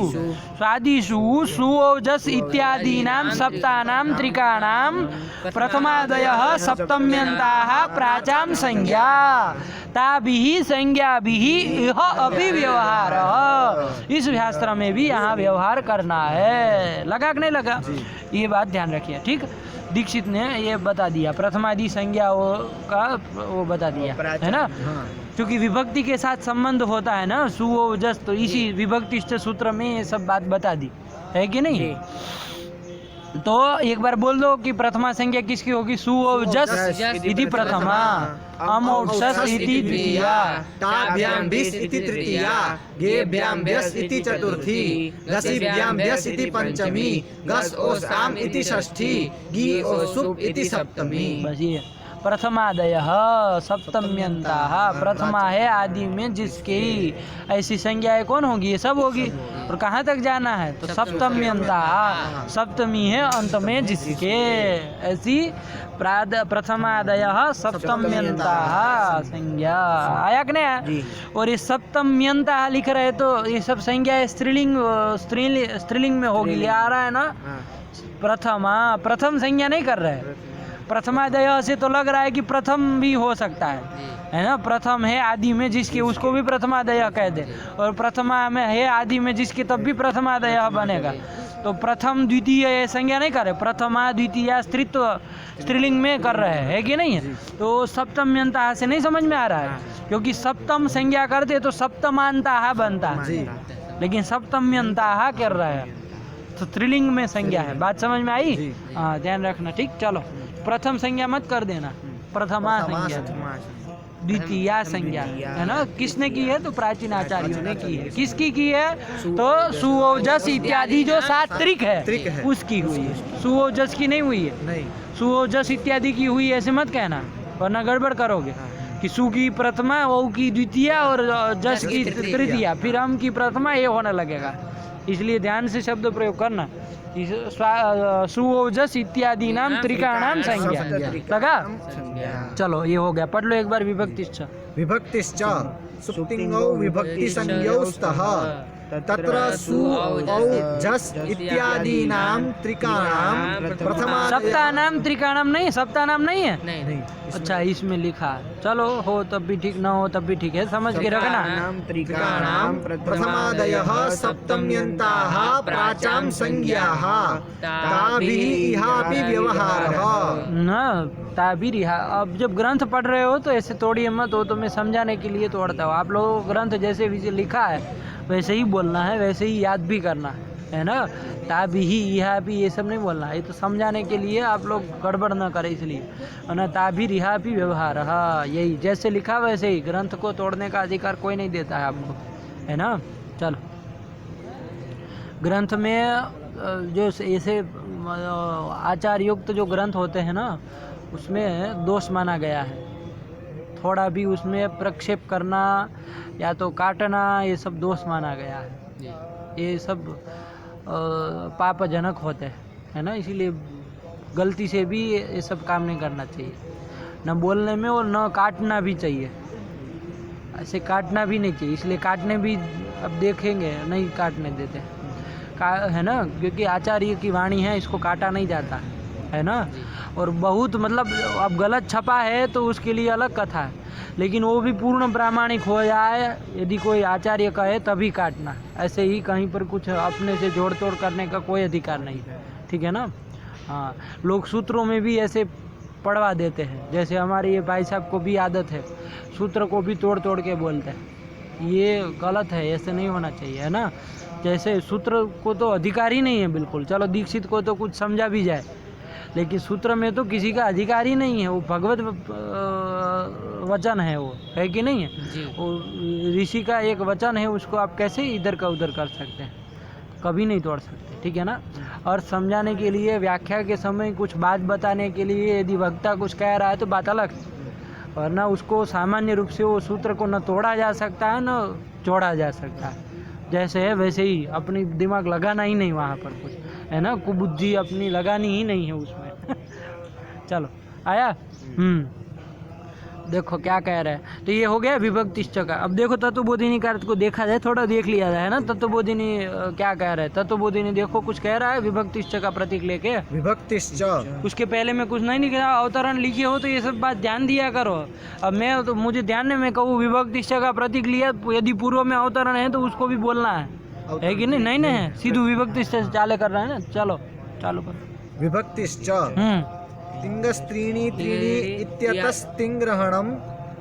स्वादिषु सुओजस इत्यादि नाम सप्तानाम त्रिकाणाम प्रथमादयः सप्तम्यन्ताः प्राचाम संज्ञा, ताभिः संज्ञाभिः इह अपि व्यवहारः, इस शास्त्र में भी यहाँ व्यवहार करना है। लगा कि नहीं लगा? ये बात ध्यान रखिए, ठीक। दीक्षित ने ये बता दिया, प्रथमादि संज्ञाओं का वो बता दिया, है ना, क्योंकि विभक्ति के साथ संबंध होता है ना, सुओजस, तो इसी विभक्तिष्ठ सूत्र में ये सब बात बता दी है कि नहीं? तो एक बार बोल दो कि प्रथमा संज्ञा किसकी होगी? सुओजस इति प्रथमा, अमोक्षस इति द्वितीया, ताभ्याम भिस इति तृतीया, गेभ्याम भ्यस इति चतुर्थी, गसिभ्याम भ्यस इति पंचमी, गस ओस आम इति षष्ठी, गी ओ सुप इति सप्तमी। बस ये प्रथमादयः सप्तम्यन्ताः, प्रथमा है आदि में जिसकी, ऐसी संज्ञाएं कौन होगी? ये सब होगी। और कहाँ तक जाना है? तो सप्तम्यन्ताः, सप्तमी है अंत में जिसके, ऐसी प्रथमादयः सप्तम्यन्ताः संज्ञा। आया कि नहीं? और ये सप्तम्यन्ताः लिख रहे तो ये सब संज्ञाएं स्त्रीलिंग में होगी, ये आ रहा है ना। प्रथम संज्ञा नहीं कर रहे, प्रथमादय से तो लग रहा है कि प्रथम भी हो सकता है ना। प्रथम है आदि में जिसके, उसको भी प्रथमादय कह दे, और प्रथमा में है आदि में जिसके, तब भी प्रथमादय बनेगा। तो प्रथम द्वितीय संज्ञा नहीं कर रहे, प्रथमा द्वितीय स्त्रीलिंग में कर रहे हैं, है कि नहीं? तो सप्तम्यंता से नहीं समझ में आ रहा है, क्योंकि सप्तम संज्ञा करते तो सप्तमांता बनता, लेकिन सप्तम्यंता कर रहे हैं तो स्त्रीलिंग में संज्ञा है। बात समझ में आई? हाँ, ध्यान रखना, ठीक। चलो प्रथम संज्ञा मत कर देना, प्रथमा संज्ञा, द्वितीया संज्ञा, है ना। किसने की है? तो प्राचीन आचार्यों ने की है। किसकी की है? तो सुओजस इत्यादि जो 7 त्रिक है उसकी हुई है, सुओजस की नहीं हुई है। नहीं, सुओजस इत्यादि की हुई ऐसे मत कहना, वरना गड़बड़ करोगे कि सु की प्रथमा, वो की द्वितीया और जस की तृतीया, फिर हम की प्रथमा, ये होने लगेगा। इसलिए ध्यान से शब्द प्रयोग करना। सुओजस इत्यादि नाम त्रिकाणाम संज्ञा लगा। चलो ये हो गया, पढ़ लो एक बार विभक्तिश्च। विभक्तिश्च सुप्तिङौ विभक्ति संज्ञौ स्तः तत्र सु औ जस् इत्यादीनां त्रिकाणां प्रथमा सप्तानाम त्रिकाणाम नहीं, सप्तानाम नहीं है। नहीं, अच्छा इसमें लिखा, चलो हो तब भी ठीक, ना हो तब भी ठीक है, समझ के रखना। त्रिकाणां प्रथमादयः सप्तम्यन्ताः प्राचां संज्ञाः ताभिः इहापि व्यवहारः। न ताबीर, अब जब ग्रंथ पढ़ रहे हो तो ऐसे तोड़िए मत, हो तो मैं समझाने के लिए तोड़ता हूँ। आप लोगों को ग्रंथ जैसे भी लिखा है वैसे ही बोलना है, वैसे ही याद भी करना है ना। ताबी ही, यहाँ भी, ये सब नहीं बोलना, ये तो समझाने के लिए, आप लोग गड़बड़ ना करें इसलिए, है ना। ताबी रिहा भी व्यवहार, हाँ यही जैसे लिखा वैसे ही, ग्रंथ को तोड़ने का अधिकार कोई नहीं देता है आपको, है ना। चलो, ग्रंथ में जो ऐसे आचारयुक्त जो ग्रंथ होते हैं ना, उसमें दोष माना गया है। थोड़ा भी उसमें प्रक्षेप करना या तो काटना, ये सब दोष माना गया है। ये सब पापजनक होते हैं, है ना। इसीलिए गलती से भी ये सब काम नहीं करना चाहिए, न बोलने में और न काटना भी चाहिए। ऐसे काटना भी नहीं चाहिए, इसलिए काटने भी अब देखेंगे नहीं काटने देते, है ना, क्योंकि आचार्य की वाणी है, इसको काटा नहीं जाता है ना। और बहुत मतलब अब गलत छपा है तो उसके लिए अलग कथा है, लेकिन वो भी पूर्ण प्रामाणिक हो जाए, यदि कोई आचार्य कहे तभी काटना। ऐसे ही कहीं पर कुछ अपने से जोड़ तोड़ करने का कोई अधिकार नहीं, ठीक है ना। हाँ, लोग सूत्रों में भी ऐसे पढ़वा देते हैं, जैसे हमारे ये भाई साहब को भी आदत है, सूत्र को भी तोड़ तोड़ के बोलते हैं। ये गलत है, ऐसे नहीं होना चाहिए, है ना। जैसे सूत्र को तो अधिकार ही नहीं है बिल्कुल, चलो दीक्षित को तो कुछ समझा भी जाए, लेकिन सूत्र में तो किसी का अधिकार ही नहीं है। वो भगवत वचन है, वो है कि नहीं है। वो ऋषि का एक वचन है, उसको आप कैसे इधर का उधर कर सकते हैं, कभी नहीं तोड़ सकते, ठीक है ना। और समझाने के लिए, व्याख्या के समय कुछ बात बताने के लिए यदि वक्ता कुछ कह रहा है तो बात अलग, वरना उसको सामान्य रूप से वो सूत्र को न तोड़ा जा सकता है न जोड़ा जा सकता है। जैसे है वैसे ही, अपनी दिमाग लगाना ही नहीं वहाँ पर कुछ, है ना, कुबुद्धि अपनी लगानी ही नहीं है उसमें। चलो आया। देखो क्या कह रहा है, तो ये हो गया विभक्तिश्च का। अब देखो तत्वबोधिनी का अर्थ को देखा जाए, थोड़ा देख लिया जाए, है ना। तत्वबोधिनी क्या कह रहा है, तत्वबोधिनी देखो कुछ कह रहा है विभक्तिश्च का प्रतीक लेके। विभक्तिश्च, उसके पहले में कुछ नहीं लिखा, अवतरण लिखे हो तो ये सब बात ध्यान दिया करो। अब मैं तो मुझे ध्यान में कहूँ विभक्तिश्च का प्रतीक लिया, यदि पूर्व में अवतरण है तो उसको भी बोलना है कि नहीं। नहीं है, सीधू विभक्तिश्च चाले कर रहा है ना। चलो चालू करो। विभक्तिश्च तिङ्गस्त्रीणि त्रीणि इत्यतस्तिङ्ग्रहणं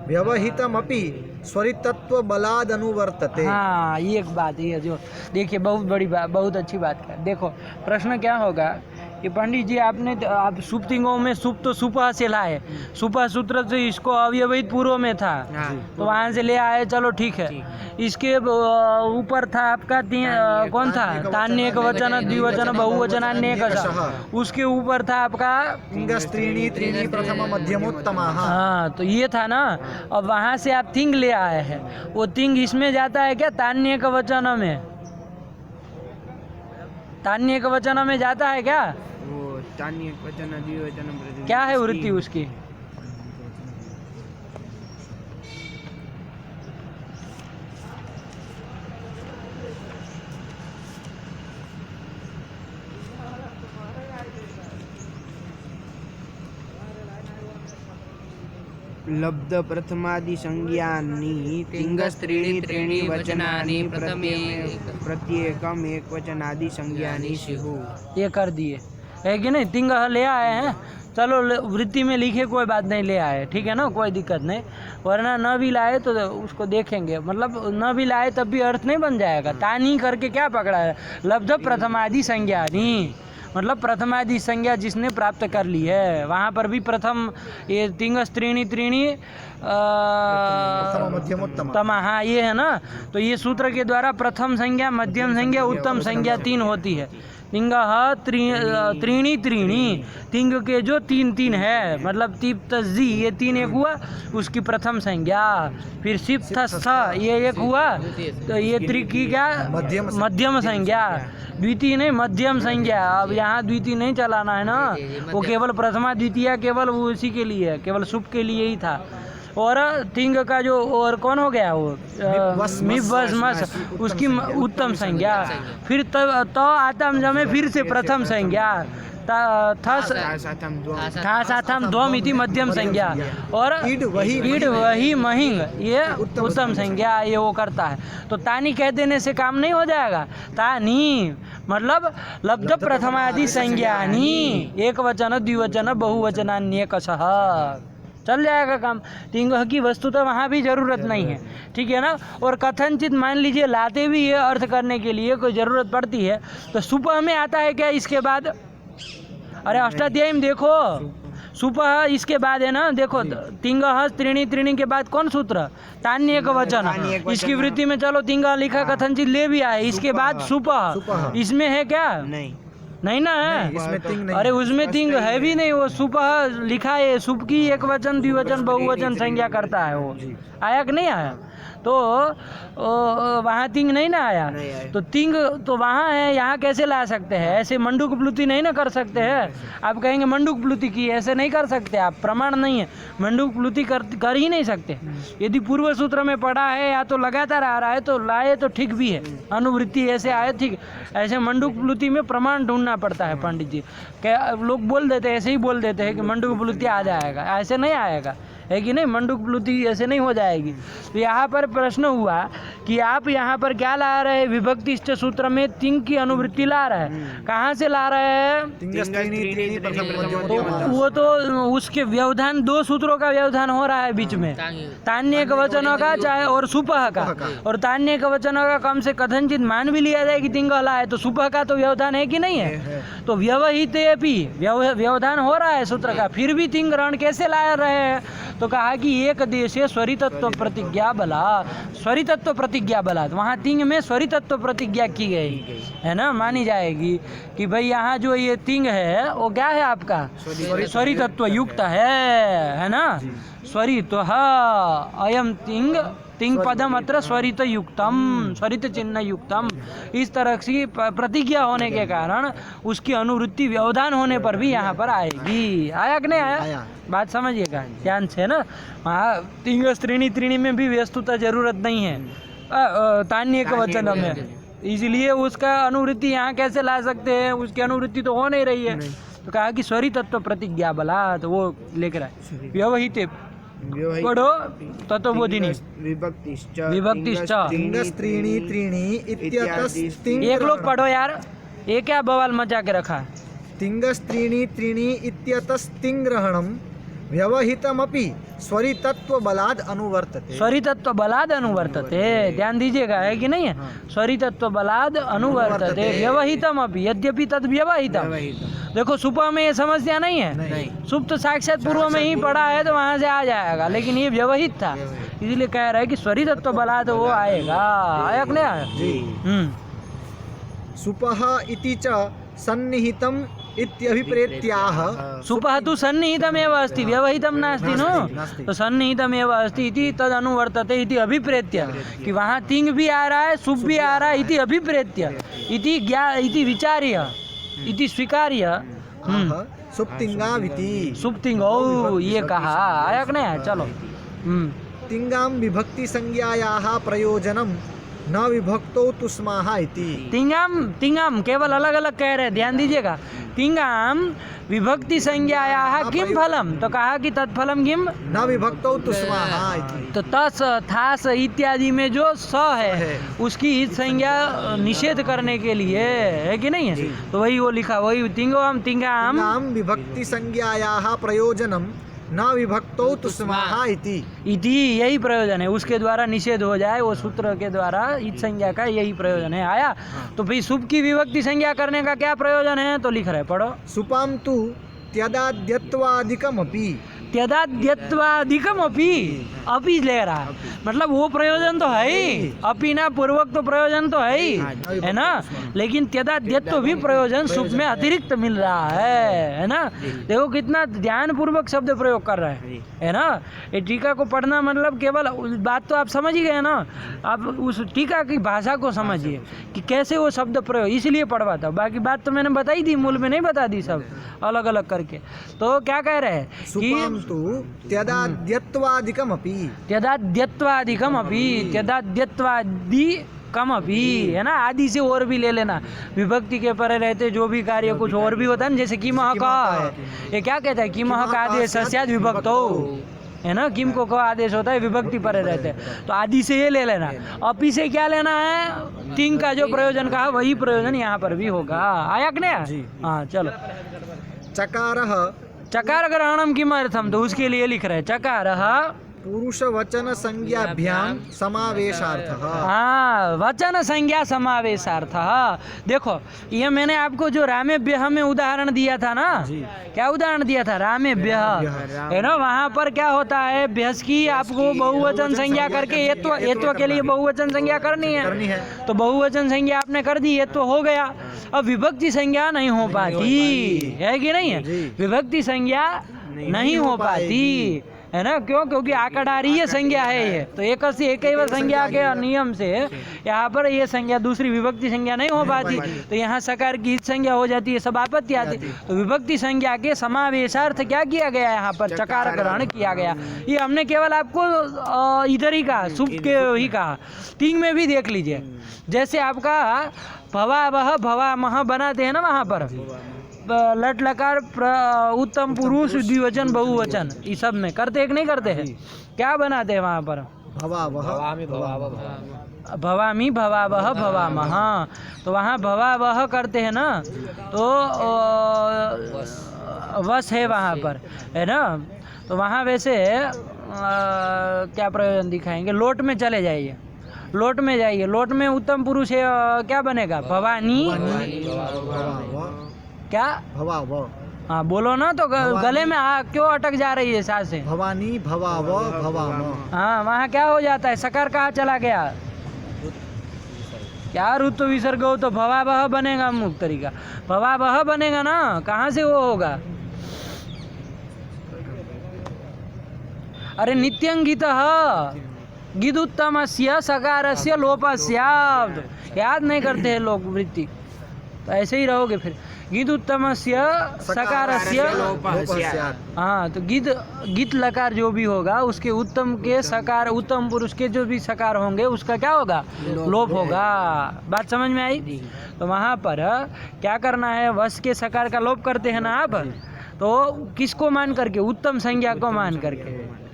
व्यवहितमपि स्वरितत्वबलादनुवर्तते। हाँ, ये एक बात है जो देखिए, बहुत बड़ी बात, बहुत अच्छी बात है। देखो प्रश्न क्या होगा कि पंडित जी आप सुप्तिंगों में सुप तो सुपह से लाए, सुपह सूत्र से इसको अव्यवहित पूर्व में था तो वहाँ से ले आए, चलो ठीक है। इसके ऊपर था आपका कौन था, तान्येक वचन, द्विवचन, बहुवचन, अन्येक। उसके ऊपर था आपका तिङ्गस्त्रीणि त्रीणि प्रथम मध्यमोत्तमाः। हाँ, तो ये था ना। अब वहाँ से आप तिंग ले आए हैं, वो तिंग इसमें जाता है क्या, तान्येक वचन में, तान्येक वचन में जाता है क्या, वो तान्येक वचन, द्विवचन, क्या है वृत्ति उसकी। लब्ध प्रथमादि संज्ञानि तिङ्गस्त्रीणि त्रीणि वचनानि प्रथमे प्रत्येकम् एकवचनादि संज्ञानि स्युः। ये कर दिए, है कि नहीं। तिंग ले आए हैं, चलो वृत्ति में लिखे कोई बात नहीं, ले आए, ठीक है ना, कोई दिक्कत नहीं। वरना न भी लाए तो उसको देखेंगे, मतलब न भी लाए तब भी अर्थ नहीं बन जाएगा। तानी करके क्या पकड़ा है, लब्ध प्रथमादि संज्ञानी, मतलब प्रथमादि संज्ञा जिसने प्राप्त कर ली है, वहाँ पर भी प्रथम ये तिंगस त्रीणि त्रीणि मध्यमोत्तम तमा, हाँ ये है ना। तो ये सूत्र के द्वारा प्रथम संज्ञा, मध्यम संज्ञा, उत्तम संज्ञा 3 होती है। तिंगः त्रीणि त्रीणि, तिंग के जो 3 है, मतलब तीप तजी ये 3 एक हुआ, उसकी प्रथम संज्ञा। फिर सिप थस्थ ये एक हुआ, तो ये की क्या मध्यम संज्ञा, द्वितीय नहीं मध्यम संज्ञा। अब यहाँ द्वितीय नहीं चलाना है ना, वो केवल प्रथमा द्वितीय केवल वो उसी के लिए है, केवल सुप के लिए ही था। और तिंग का जो और कौन हो गया वो मिप वस मस, उसकी उत्तम संज्ञा। फिर तो आतम जमे फिर से प्रथम संज्ञा, था साथम द्वम इति मध्यम संज्ञा, और ईड वही महिंग ये उत्तम संज्ञा, ये वो करता है। तो तानी कह देने से काम नहीं हो जाएगा। तानी मतलब लब्ध प्रथमादि संज्ञानी, एक वचन द्विवचन बहुवचनान्यकशः, चल जाएगा काम। तिंग की वस्तु तो वहाँ भी ज़रूरत नहीं है, ठीक है ना। और कथनचित मान लीजिए लाते भी ये अर्थ करने के लिए कोई ज़रूरत पड़ती है, तो सुपह में आता है क्या इसके बाद? अरे अष्टाध्यायी में देखो, सुपह इसके बाद है ना, देखो तिंगः त्रीणि त्रीणि के बाद कौन सूत्र? तान्य एक वचन। इसकी वृत्ति में चलो तिंग लिखा, कथनचित ले भी आए, इसके बाद सुपह, इसमें है क्या? नहीं ना है, इसमें तिंग नहीं। अरे उसमें तिंग है भी नहीं, वो सुपह लिखा है, सुप की एक वचन द्विवचन बहुवचन संज्ञा करता है, वो आया कि नहीं आया? तो वहाँ तिंग नहीं ना आया, तो तिंग तो वहाँ है, यहाँ कैसे ला सकते हैं? ऐसे मंडूक प्लुति नहीं ना कर सकते हैं। आप कहेंगे मंडूक प्लुति की, ऐसे नहीं कर सकते आप, प्रमाण नहीं है, मंडूक प्लुति कर ही नहीं सकते। यदि पूर्व सूत्र में पढ़ा है या तो लगातार आ रहा है तो लाए तो ठीक भी है, अनुवृत्ति ऐसे आए ठीक। ऐसे मंडूक प्लुति में प्रमाण ढूंढना पड़ता है पंडित जी। क्या लोग बोल देते हैं, ऐसे ही बोल देते हैं कि मंडूक प्लुति आ जाएगा, ऐसे नहीं आएगा, है कि नहीं? मंडूक प्लुति ऐसे नहीं हो जाएगी। तो यहाँ पर प्रश्न हुआ कि आप यहाँ पर क्या ला रहे हैं? विभक्तिष्ठ सूत्र में तिंग की अनुवृत्ति ला रहे हैं, कहाँ से ला रहे हैं? तो वो तो उसके व्यवधान, 2 सूत्रों का व्यवधान हो रहा है बीच में, तान्य एक वचनों का चाहे और सुपह का। और तान्य एक वचनों का कम से कथनचित मान भी लिया जाए कि तिंग ला है, तो सुपह का तो व्यवधान है कि नहीं है? तो व्यवहित व्यवधान हो रहा है सूत्र का, फिर भी तिंग रण कैसे ला रहे हैं? तो कहा कि एक देशे स्वरितत्व प्रतिज्ञा बला, स्वरितत्व प्रतिज्ञा बला, तो वहाँ तिंग में स्वरितत्व प्रतिज्ञा की गई है ना, मानी जाएगी कि भाई यहाँ जो ये तिंग है वो क्या है आपका? स्वरितत्व युक्त है ना। स्वरित अयम तिंग, तिंग पदम अत्र स्वरित युक्तम, स्वरित चिन्ह युक्तम, इस तरह की प्रतिज्ञा होने के कारण उसकी अनुवृत्ति व्यवधान होने पर भी यहाँ पर आएगी। आया कि नहीं आया? बात समझिएगा ध्यान से ना। वहाँ तिंग त्रीणि त्रीणि में भी वस्तुतः जरूरत नहीं है तान्य एक वचन में, इसलिए उसका अनुवृत्ति यहाँ कैसे ला सकते हैं? उसकी अनुवृत्ति तो हो नहीं रही है। तो कहा कि स्वरितत्व प्रतिज्ञा बला, तो वो लेकर आए व्यवहित पढ़ो तत्वबोधिनी विभक्तिश्च तिंगस्त्रीणि त्रीणि इत्यतस्तिंग। एक लोग पढ़ो यार, ये क्या बवाल मचा के रखा है? तिंगस्त्रीणि त्रीणि इत्यतस्तिंग्रहणं व्यवहितमपि स्वरितत्व बलाद अनुवर्तते। स्वरितत्व बलाद अनुवर्तते, ध्यान दीजिएगा, है कि नहीं है? स्वरितत्व बलाद अनुवर्तते व्यवहितम अपि, यद्यपि तद व्यवहितम। देखो सुपह में ये समस्या नहीं है, सुप तो साक्षात पूर्व में ही पढ़ा है तो वहाँ से आ जाएगा, लेकिन ये व्यवहित था, इसलिए कह रहा है कि स्वरितत्व बलाद वो आएगा। आया कि नहीं आया? सुपह इति च सन्निहितम इत्यभिप्रेत्याह। सुपह तु सन्निहितमेव अस्ति, व्यवहितं नास्ति नो, तो सन्निहितमेव अस्ति इति तद अनुवर्तते इति अभिप्रेत्य, कि वहाँ तिंग भी आ रहा है, सुप भी आ रहा है, इति अभिप्रेत्य, इति विचार्य, इति स्वीकार्य। सुप्तिंगाविति, सुप्तिंग, ओ ये कहा। आया कि नहीं? चलो तिंगाम विभक्ति संज्ञायाः प्रयोजनम न विभक्तो तुस्माहा इति। तिंगाम केवल अलग अलग कह रहे हैं, ध्यान दीजिएगा। तिंगाम विभक्ति संज्ञायाः किम फलम, तो कहा कि तत्फलम किम न विभक्तो तुस्माहा इति। तो तस थास इत्यादि में जो स है उसकी हित संज्ञा निषेध करने के लिए, है कि नहीं है? तो वही वो लिखा, वही तिंगाम विभक्ति संज्ञायाः प्रयोजनम न विभक्तौ तुस्माहा इति। इति यही प्रयोजन है, उसके द्वारा निषेध हो जाए वो सूत्र के द्वारा इत संज्ञा का यही प्रयोजन है। आया तो भाई सुप की विभक्ति संज्ञा करने का क्या प्रयोजन है, तो लिख रहे पढ़ो। सुपाम तु त्यदाद्यत्वादिकमपि। त्यदाद्यत्वादिकम अपी ले रहा है, मतलब वो प्रयोजन तो है ही, अपी ना पूर्वक तो प्रयोजन तो है ही, है ना, लेकिन त्यदाद्यत्व भी प्रयोजन सुप में अतिरिक्त मिल रहा है ना। देखो कितना ध्यान पूर्वक शब्द प्रयोग कर रहा है ना। ये टीका को पढ़ना मतलब केवल बात तो आप समझ ही गए ना, आप उस टीका की भाषा को समझिए कि कैसे वो शब्द प्रयोग, इसलिए पढ़वाता हूँ। बाकी बात तो मैंने बताई दी, मूल में नहीं बता दी सब अलग अलग करके। तो क्या कह रहे हैं कि तु त्यदाद्यत्वादिकमपि। त्यदाद्यत्वादिकमपि, त्यदाद्यत्वादिकमपि है ना, आदि से और भी ले लेना, विभक्ति के परे रहते जो भी कार्य कुछ और भी होता है ना, जैसे किमः का है, ये क्या कहता है, किमः का आदेश स्यात् विभक्तो है ना, किम को का आदेश होता है विभक्ति परे रहते हैं, तो आदि से ये ले लेना। अपि से क्या लेना है, तिंग का जो प्रयोजन कहा वही प्रयोजन यहाँ पर भी होगा। आया कि नहीं? हाँ चलो। चकारः चकार ग्रहणम किमर्थम, तो उसके लिए लिख रहे हैं चकारः पुरुष वचन संज्ञाभ्याम समावेशार्थः। हाँ, वचन संज्ञा समावेशार्थः। देखो ये मैंने आपको जो रामेभ्यः में उदाहरण दिया था ना, क्या उदाहरण दिया था, रामेभ्यः है ना, वहाँ पर क्या होता है, भ्यस की आपको बहुवचन संज्ञा करके एत्व के लिए बहुवचन संज्ञा करनी है, तो बहुवचन संज्ञा आपने कर दी, एत्व हो गया। अब विभक्ति संज्ञा नहीं हो पाती है कि नहीं है, विभक्ति संज्ञा नहीं हो पाती है ना, क्यों, क्योंकि आकडारीय संज्ञा है ये, तो एक से एक संज्ञा के नियम से यहाँ पर ये संज्ञा दूसरी विभक्ति संज्ञा नहीं हो पाती, तो यहाँ सकार की संज्ञा हो जाती है, सब आपत्ति आती, तो विभक्ति संज्ञा के समावेशार्थ क्या किया गया, यहाँ पर चकार ग्रहण किया गया। ये हमने केवल आपको इधर ही कहा, सुप के ही कहा, तिंग में भी देख लीजिए, जैसे आपका भवावह भवामह बनाते हैं ना, वहाँ पर लट लकार उत्तम पुरुष द्विवचन बहुवचन इस सब में करते हैं कि नहीं करते हैं, क्या बनाते हैं वहाँ पर, भवामी भवावह भवामह, तो वहाँ भवावह करते हैं ना, तो वश है वहाँ पर, है ना, तो वहाँ वैसे क्या प्रयोजन दिखाएंगे, लोट में चले जाइए, लोट में जाइए, लोट में उत्तम पुरुष है, क्या बनेगा, भवानी क्या, हाँ बोलो ना, तो गले में क्यों अटक जा रही है सांसें, भवानी भवाव भवाम। हाँ वहाँ क्या हो जाता है, सकार कहाँ चला गया, क्या ऋतु विसर्ग हो, तो भवावह बनेगा, मुक्त तरीका भवावह बनेगा ना, कहाँ से वो होगा, अरे नित्यंगितः गिदुत्तमस्य सकारस्य लोपस्यात्, याद नहीं करते हैं लोग वृत्ति, तो ऐसे ही रहोगे फिर, गिदुत्तमस्य सकारस्य लोपस्यात्। हाँ, तो गिद लकार जो भी होगा उसके उत्तम के सकार, उत्तम पुरुष के जो भी सकार होंगे उसका क्या होगा, लोप होगा। बात समझ में आई? तो वहाँ पर क्या करना है, वश के सकार का लोप करते हैं ना आप, तो किसको मान करके, उत्तम संज्ञा को मान करके,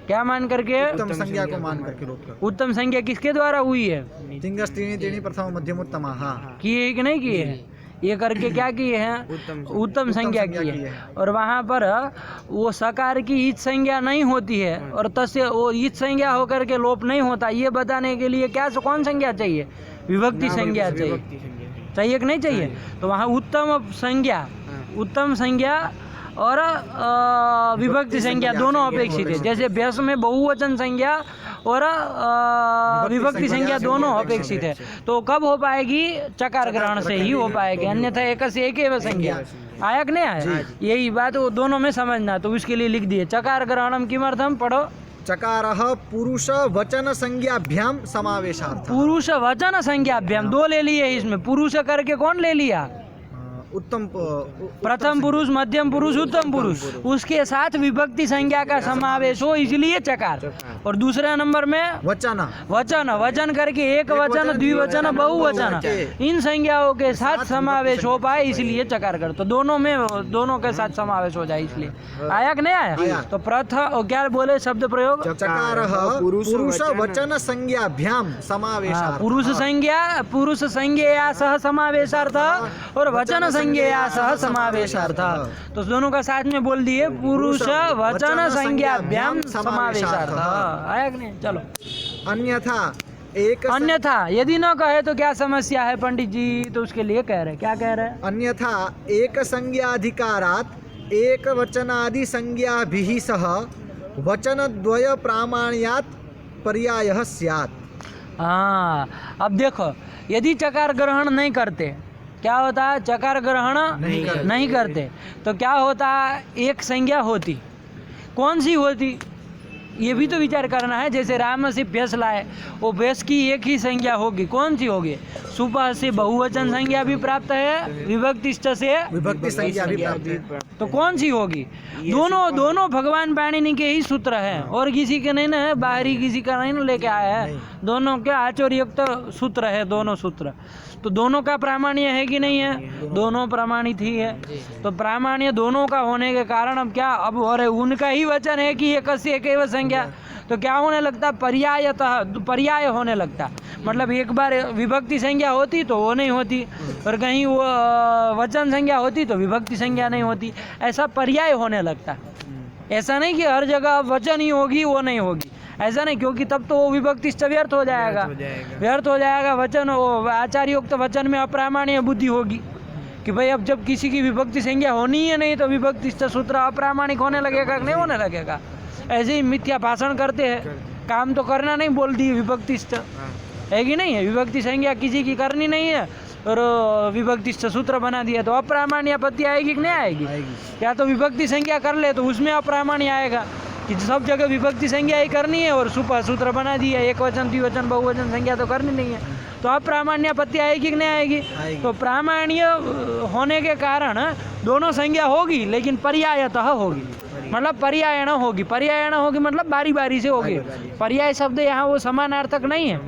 क्या मान करके, उत्तम संज्ञा को मान करके लोप कर। उत्तम संज्ञा किसके द्वारा हुई है, तिंगस्त्रीणि त्रीणि प्रथम मध्यमोत्तमः किए है कि नहीं किए हैं, ये करके क्या किए हैं, उत्तम संज्ञा की है, और वहाँ पर वो सकार की ईच संज्ञा नहीं होती है, और तस्य वो ईच संज्ञा होकर के लोप नहीं होता, ये बताने के लिए क्या कौन संज्ञा चाहिए, विभक्ति संज्ञा चाहिए कि नहीं चाहिए, तो वहाँ उत्तम संज्ञा और विभक्ति संज्ञा दोनों अपेक्षित है, जैसे भ्यस में बहुवचन संज्ञा और विभक्ति संज्ञा दोनों अपेक्षित है, तो कब हो पाएगी, चकार ग्रहण से ही हो पाएगी, अन्यथा एक से एक एवं संज्ञा। आया कि नहीं आया, यही बात वो दोनों में समझना, तो उसके लिए लिख दिए चकार ग्रहणम किमर्थम, पढ़ो, चकारः पुरुष वचन संज्ञाभ्याम समावेशार्थ। पुरुष वचन संज्ञाभ्याम, दो ले लिए इसमें, पुरुष करके कौन ले लिया, उत्तम प्रथम पुरुष, मध्यम पुरुष, उत्तम पुरुष, उसके साथ विभक्ति संज्ञा का समावेश हो, इसलिए चकार, और दूसरे नंबर में वचन करके एक वचन द्विवचन बहुवचन इन संज्ञाओं के साथ समावेश हो पाए, इसलिए चकार कर, तो दोनों में दोनों के साथ समावेश हो जाए, इसलिए। आया कि नहीं आया? तो प्रथम क्या बोले शब्द प्रयोग, चकारः पुरुष वचन संज्ञाभ्याम समावेशार्थ। पुरुष संज्ञा सह समावेशार्थ और वचन संज्ञया सह समावेशार्थः। तो दोनों का साथ में बोल दिए, पुरुष वचन संज्ञाभ्याम समावेशार्थः। आया कि नहीं? चलो। अन्यथा एक अन्यथा यदि न कहे तो क्या समस्या है पंडित जी? तो उसके लिए कह रहे, क्या कह रहे हैं? अन्यथा एक संज्ञाधिकारात् एक वचनादि संज्ञाभिः सह वचनद्वय प्रामाण्यात् पर्यायः स्यात्। हाँ, अब देखो, यदि चकार ग्रहण नहीं करते, क्या होता है? चकार ग्रहण नहीं करते तो क्या होता? एक संज्ञा होती। कौन सी होती? ये भी तो विचार करना है। जैसे राम से भैंस लाए, वो भैंस की एक ही संज्ञा होगी, कौन सी होगी? सुपह से बहुवचन संज्ञा भी प्राप्त है, विभक्तिष्ठ से विभक्ति संज्ञा भी प्राप्त है। तो कौन सी होगी? दोनों भगवान पाणिनि के ही सूत्र हैं, और किसी के नहीं ना, बाहरी किसी का नहीं ना लेके आया है। दोनों के आचार्ययुक्त सूत्र है, दोनों सूत्र। तो दोनों का प्रामाण्य है कि नहीं है? दोनों प्रमाणित ही है। तो प्रामाण्य दोनों का होने के कारण अब क्या, अब और उनका ही वचन है कि एक से एक एवं संज्ञा, तो क्या होने लगता? पर्याय होने लगता। मतलब एक बार विभक्ति संज्ञा होती तो वो नहीं होती, और कहीं वो वचन संज्ञा होती तो विभक्ति संज्ञा नहीं होती, ऐसा पर्याय होने लगता। ऐसा नहीं कि हर जगह वचन ही होगी वो नहीं होगी, ऐसा नहीं, क्योंकि तब तो वो विभक्तिष्ठ व्यर्थ हो जाएगा। वचन, वो आचार्योक्त वचन में अप्रामाण्य बुद्धि होगी कि भाई अब जब किसी की विभक्ति संज्ञा होनी है नहीं तो विभक्तिष्ठ सूत्र अप्रामाणिक होने लगेगा कि नहीं होने लगेगा? ऐसे ही मिथ्या भाषण करते हैं, काम तो करना नहीं बोल दी विभक्तिष्ठ, है कि नहीं है? विभक्ति संज्ञा किसी की करनी नहीं है और विभक्तिष्ठ सूत्र बना दिया तो अप्रामाण्य आपत्ति आएगी कि नहीं आएगी? या तो विभक्ति संज्ञा कर ले तो उसमें अप्रामाण्य आएगा कि सब जगह विभक्ति संज्ञा ही करनी है और सुपह सूत्र बना दिया, एक वचन द्विवचन बहुवचन संज्ञा तो करनी नहीं है, तो अप्रामाण्य आपत्ति आएगी कि नहीं आएगी? तो प्रामाण्य होने के कारण दोनों संज्ञा होगी, लेकिन पर्यायतः होगी। मतलब पर्यायण होगी। पर्यायण होगी मतलब बारी बारी से होगी। पर्याय शब्द यहाँ वो समानार्थक नहीं है,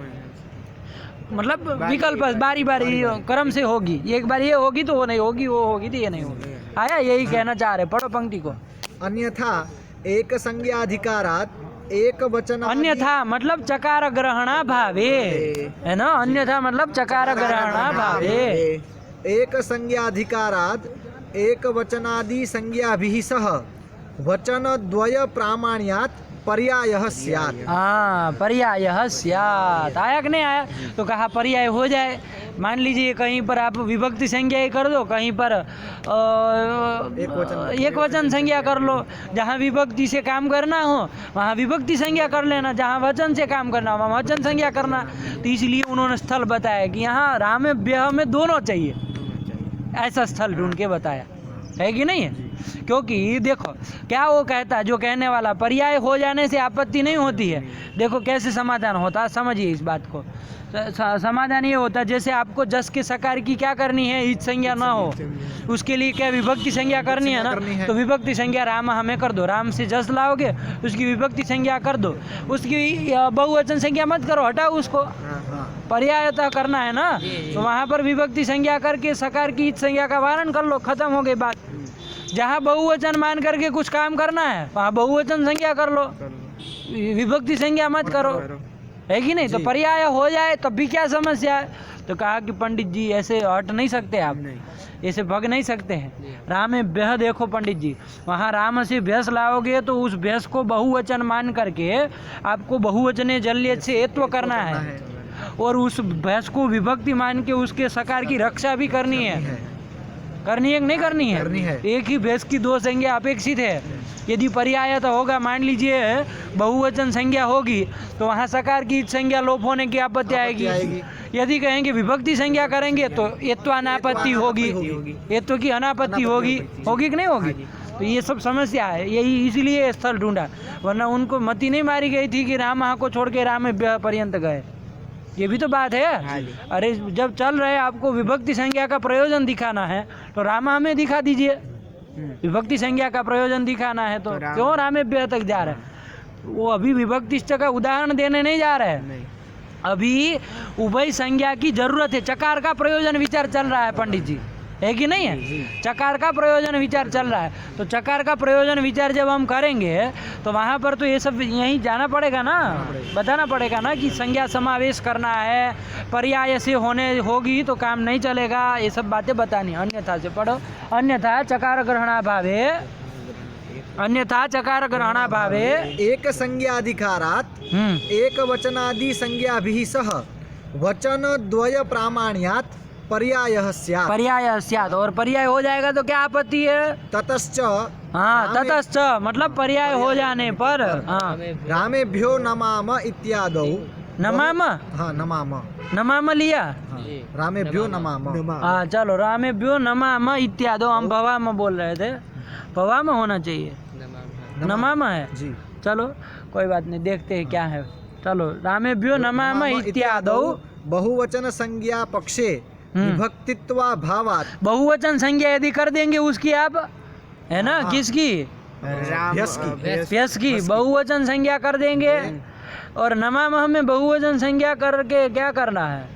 मतलब विकल्प, बारी बारी क्रम से होगी। एक बार ये होगी तो वो नहीं होगी, वो होगी तो ये नहीं होगी। आया? यही कहना चाह रहे। पढ़ो पंक्ति को। अन्यथा एक संज्ञाधिकारात् एक वचन, अन्यथा मतलब चकार ग्रहणा भावे, है ना? अन्यथा मतलब चकार ग्रहणा भावे। एक संज्ञाधिकारात् एक वचनादि संज्ञाभिः सह वचनद्वय प्रामाण्यात् पर्यायः स्यात्। हाँ, पर्यायः स्यात्। आया कि नहीं आया? तो कहा पर्याय हो जाए। मान लीजिए कहीं पर आप विभक्ति संज्ञा ही कर दो, कहीं पर एक वचन संज्ञा कर लो। जहाँ विभक्ति से काम करना हो वहाँ विभक्ति संज्ञा कर लेना, जहाँ वचन से काम करना हो वहाँ वचन संज्ञा करना। तो इसलिए उन्होंने स्थल बताया कि यहाँ राम ब्याह में दोनों चाहिए, ऐसा स्थल ढूंढ के बताया, है कि नहीं है? क्योंकि देखो क्या वो कहता है, जो कहने वाला, पर्याय हो जाने से आपत्ति नहीं होती है। देखो कैसे समाधान होता है, समझिए इस बात को। समाधान ये होता है, जैसे आपको जस के सकार की क्या करनी है, इच संज्ञा ना हो, उसके लिए क्या विभक्ति संज्ञा करनी है ना, तो विभक्ति संज्ञा राम हमें कर दो। राम से जस लाओगे उसकी विभक्ति संज्ञा कर दो, उसकी बहुवचन संज्ञा मत करो, हटाओ उसको, पर्यायतः करना है ना। तो वहाँ पर विभक्ति संज्ञा करके सकार की इच संज्ञा का वारण कर लो, खत्म हो गई बात। जहाँ बहुवचन मान करके कुछ काम करना है वहाँ बहुवचन संज्ञा कर लो, विभक्ति संज्ञा मत करो, है कि नहीं? तो पर्याय हो जाए तब भी क्या समस्या है? तो कहा कि पंडित जी ऐसे हट नहीं सकते आप, ऐसे भग नहीं सकते हैं। राम ब्याह देखो पंडित जी, वहाँ राम से भैंस लाओगे तो उस भैंस को बहुवचन मान करके आपको बहुवचने जल्य से एत्व करना है, और उस भैंस को विभक्ति मान के उसके सकार की रक्षा भी करनी है। करनी है कि नहीं करनी है? करनी है। एक ही भैंस की दो संज्ञा अपेक्षित है। यदि पर्याय तो होगा, मान लीजिए बहुवचन संज्ञा होगी तो वहाँ सकार की संज्ञा लोप होने की आपत्ति आएगी। यदि कहेंगे विभक्ति संज्ञा करेंगे तो एत्व अनापत्ति होगी, एत्व की अनापत्ति होगी कि नहीं होगी? तो ये सब समस्या है, यही इसीलिए स्थल ढूंढा, वरना उनको मति नहीं मारी गई थी कि राम वहाँ को छोड़ के राम पर्यंत गए। ये भी तो बात है। अरे जब चल रहे आपको विभक्ति संज्ञा का प्रयोजन दिखाना है तो राम हमें दिखा दीजिए। विभक्ति संज्ञा का प्रयोजन दिखाना है तो क्यों राम ब्याह तक जा रहे हैं? वो अभी विभक्तिष्ठ का उदाहरण देने नहीं जा रहे हैं, अभी उभय संज्ञा की जरूरत है। चकार का प्रयोजन विचार चल रहा है पंडित जी, है कि नहीं है। चकार का प्रयोजन विचार चल रहा है, तो चकार का प्रयोजन विचार जब हम करेंगे तो वहाँ पर तो ये सब यहीं जाना पड़ेगा ना, बताना पड़ेगा ना कि संज्ञा समावेश करना है, पर्याय से होने होगी तो काम नहीं चलेगा, ये सब बातें बतानी। अन्यथा से पढ़ो, अन्यथा चकार ग्रहणाभावे, अन्यथा चकार ग्रहणाभावे एक संज्ञाधिकारात् एक वचनादि संज्ञाभिः सह वचन द्वय प्रामाण्यात् पर्यायः स्यात्। पर्याय स्यात्, और पर्याय हो जाएगा तो क्या आपत्ति है। ततश्च हाँ, ततश्च मतलब पर्याय हो जाने पर, हाँ, रामेभ्यो नमाम इत्यादौ, नमाम, हाँ नमाम, नमाम लिया, हाँ, रामेभ्यो नमाम, हाँ चलो, रामेभ्यो नमाम इत्यादो, हम भवाम बोल रहे थे, भवाम होना चाहिए, नमाम है जी। चलो कोई बात नहीं, देखते हैं क्या है। चलो, रामेभ्यो नमाम इत्यादो, बहुवचन संज्ञा पक्षे विभक्तित्वा भावात्, बहुवचन संज्ञा यदि कर देंगे उसकी आप, है ना, हाँ। किसकी, भ्यस की, व्यस की बहुवचन संज्ञा कर देंगे, और नमामह में बहुवचन संज्ञा करके क्या करना है।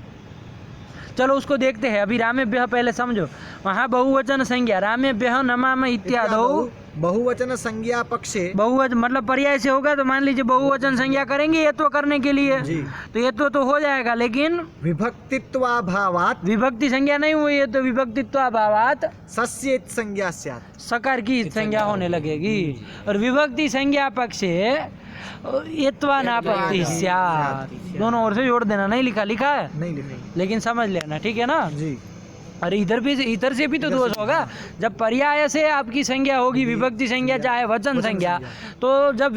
चलो उसको देखते हैं, अभी रामेभ्यः पहले समझो, वहाँ बहुवचन संज्ञा, रामेभ्यः नमामः इत्यादो, बहुवचन संज्ञा पक्षे, बहुवचन मतलब पर्याय से होगा तो मान लीजिए बहुवचन संज्ञा करेंगे यत्व करने के लिए, जी। तो यत्व तो हो जाएगा, लेकिन विभक्तित्वा भावात् विभक्ति संज्ञा नहीं हुई है, तो विभक्तित्वाभावात् सस्येत् संज्ञा स्यात्, सकार की संज्ञा होने लगेगी, और विभक्ति संज्ञा पक्षे यत्वा नापत्ति स्यात्, दोनों ओर से जोड़ देना, नहीं लिखा, लिखा है नहीं लिखा, लेकिन समझ लेना, ठीक है ना। जी। अरे इधर से भी तो दोष होगा, जब पर्याय से आपकी संज्ञा होगी, विभक्ति संज्ञा चाहे वचन संज्ञा, तो जब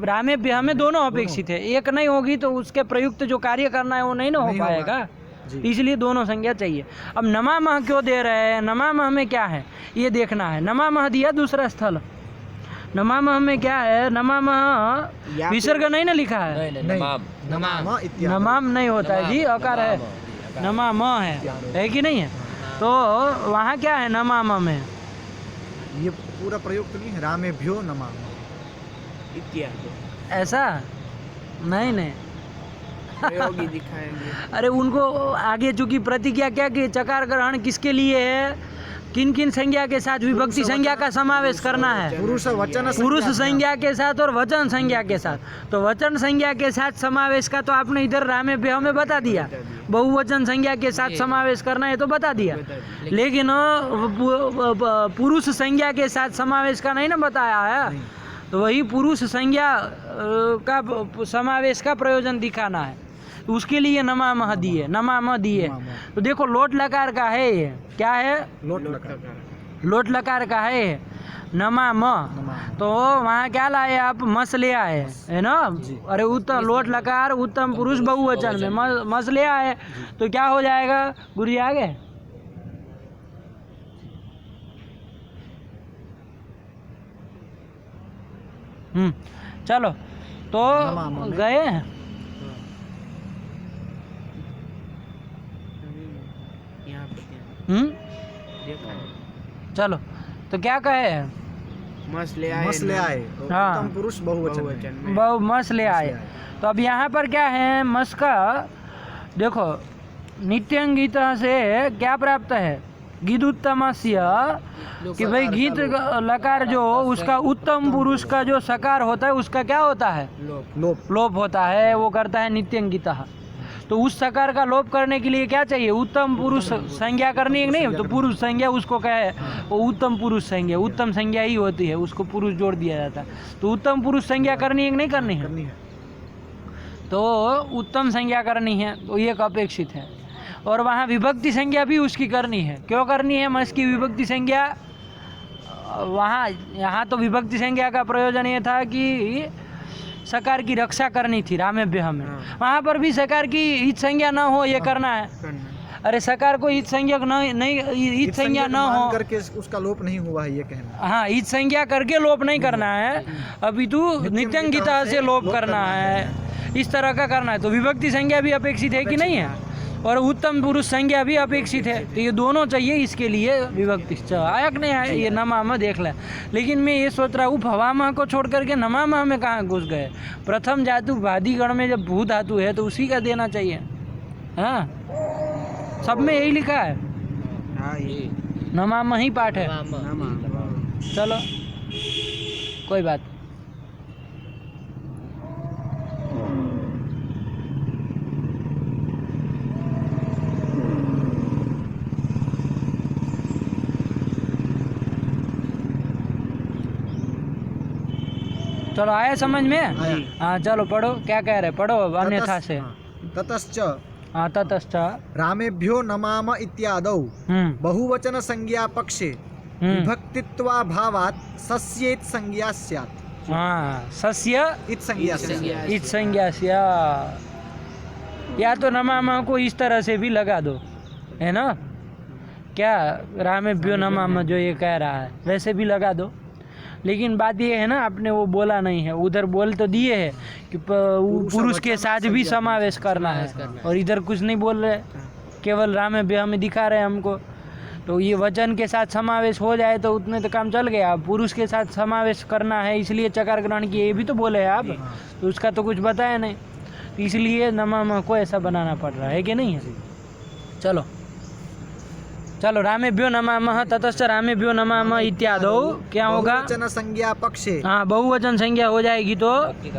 रामेभ्यः में दोनों अपेक्षित है, एक नहीं होगी तो उसके प्रयुक्त जो कार्य करना है वो नहीं ना हो नहीं पाएगा, जी। इसलिए दोनों संज्ञा चाहिए। अब नमामः क्यों दे रहे हैं, नमामः में क्या है ये देखना है। नमामः दिया दूसरा स्थल, नमामः में क्या है, नमामः विसर्ग नहीं ना लिखा है, नमाम इत्यादि, नमाम नहीं होता है जी, अकार है, नमाम है कि नहीं है, तो वहाँ क्या है नमाम में, ये पूरा प्रयुक्त नहीं है, रामेभ्यो नमाम इत्यादि ऐसा नहीं नहीं प्रयोग ही दिखाएंगे। अरे उनको आगे चूंकि प्रतिज्ञा क्या कि चकार ग्रहण किसके लिए है, किन किन संज्ञा के साथ विभक्ति संज्ञा का समावेश करना है, पुरुष वचन पुरुष संज्ञा के साथ और वचन संज्ञा के साथ, तो वचन संज्ञा के साथ समावेश का तो आपने इधर रामेभ्यः में बता दिया, बहुवचन संज्ञा के साथ समावेश करना है तो बता दिया, लेकिन पुरुष संज्ञा के साथ समावेश का नहीं ना बताया है, तो वही पुरुष संज्ञा का समावेश का प्रयोजन दिखाना है, तो उसके लिए नमामः दिए, नमामः दिए। तो देखो लोट लकार का है ये, क्या है, लोट लकार, लोट लकार का है नमाम, तो वहाँ क्या लाए आप, मस ले आए है ना। अरे उत्तम लोट लकार उत्तम पुरुष बहुवचन में मस ले आए, तो क्या हो जाएगा, गुरु जी आगे चलो तो गए, यहाँ पे देखा है। चलो तो क्या कहे, मस ले आए, मस ले आए, हाँ। उत्तम पुरुष बहुवचन में, बहु मस ले आए, तो अब यहाँ पर क्या है, मस का देखो नित्यंगित से क्या प्राप्त है, गीत उत्तमस्य, कि भाई गीत लकार जो उसका उत्तम पुरुष का जो सकार होता है उसका क्या होता है, लोप, लोप होता है, वो करता है नित्यंगित। तो उस सकार का लोप करने के लिए क्या चाहिए, उत्तम पुरुष संज्ञा करनी है, नहीं तो पुरुष संज्ञा उसको क्या है, वो उत्तम पुरुष संज्ञा, उत्तम संज्ञा ही होती है, उसको पुरुष जोड़ दिया जाता है, तो उत्तम पुरुष संज्ञा करनी है कि नहीं करनी है, तो उत्तम संज्ञा करनी है, तो एक अपेक्षित है। और वहाँ विभक्ति संज्ञा भी उसकी करनी है, क्यों करनी है, मस की विभक्ति संज्ञा, वहाँ यहाँ तो विभक्ति संज्ञा का प्रयोजन ये था कि सकार की रक्षा करनी थी रामेभ्यः में, वहाँ पर भी सकार की हित संज्ञा न हो ये करना है। अरे सकार को हित संज्ञा नहीं हित संज्ञा न हो करके उसका लोप नहीं हुआ है ये कहना, हाँ हित संज्ञा करके लोप नहीं करना है, अभी तो नित्यंगिता से लोप करना है, इस तरह का करना है, तो विभक्ति संज्ञा भी अपेक्षित है कि नहीं है, और उत्तम पुरुष संज्ञा भी अपेक्षित है, तो ये दोनों चाहिए, इसके लिए विभक्ति आया कि नहीं आया, ये नमामः देख लें। लेकिन मैं ये सोच रहा हूँ भवामः को छोड़ करके नमामः में कहाँ घुस गए, प्रथम धातु वादिगण में जब भू धातु है तो उसी का देना चाहिए, हाँ सब में यही लिखा है, हाँ ये नमाम ही पाठ है। चलो कोई बात। चलो आया समझ में? आया। हाँ चलो पढ़ो, क्या कह रहे, पढ़ो अन्यथा से। ततश्च हाँ ततश्च। रामेभ्यो नमाम इत्यादौ बहुवचन संज्ञा पक्षे विभक्तित्वाभावात् सस्येत संज्ञा स्यात्। हाँ सस्य इत संज्ञा स्यात्। इत संज्ञा स्यात्। या तो नमामा को इस तरह से भी लगा दो, है ना? क्या रामेभ्यो नमाम जो ये कह रहा है वैसे भी लगा दो, लेकिन बात ये है ना, आपने वो बोला नहीं है। उधर बोल तो दिए है कि पुरुष के साथ भी समावेश करना है, और इधर कुछ नहीं बोल रहे, केवल रामेभ्यो में दिखा रहे हमको। तो ये वचन के साथ समावेश हो जाए तो उतने तो काम चल गया। पुरुष के साथ समावेश करना है इसलिए चकार ग्रहण किए, ये भी तो बोले हैं आप, तो उसका तो कुछ बताया नहीं, तो इसलिए नमाम को ऐसा बनाना पड़ रहा है कि नहीं है? चलो चलो रामेभ्यो नमामः ततश्च रामेभ्यो नमामः इत्यादो क्या होगा? बहुवचन संज्ञा पक्षे हाँ बहुवचन संज्ञा हो जाएगी तो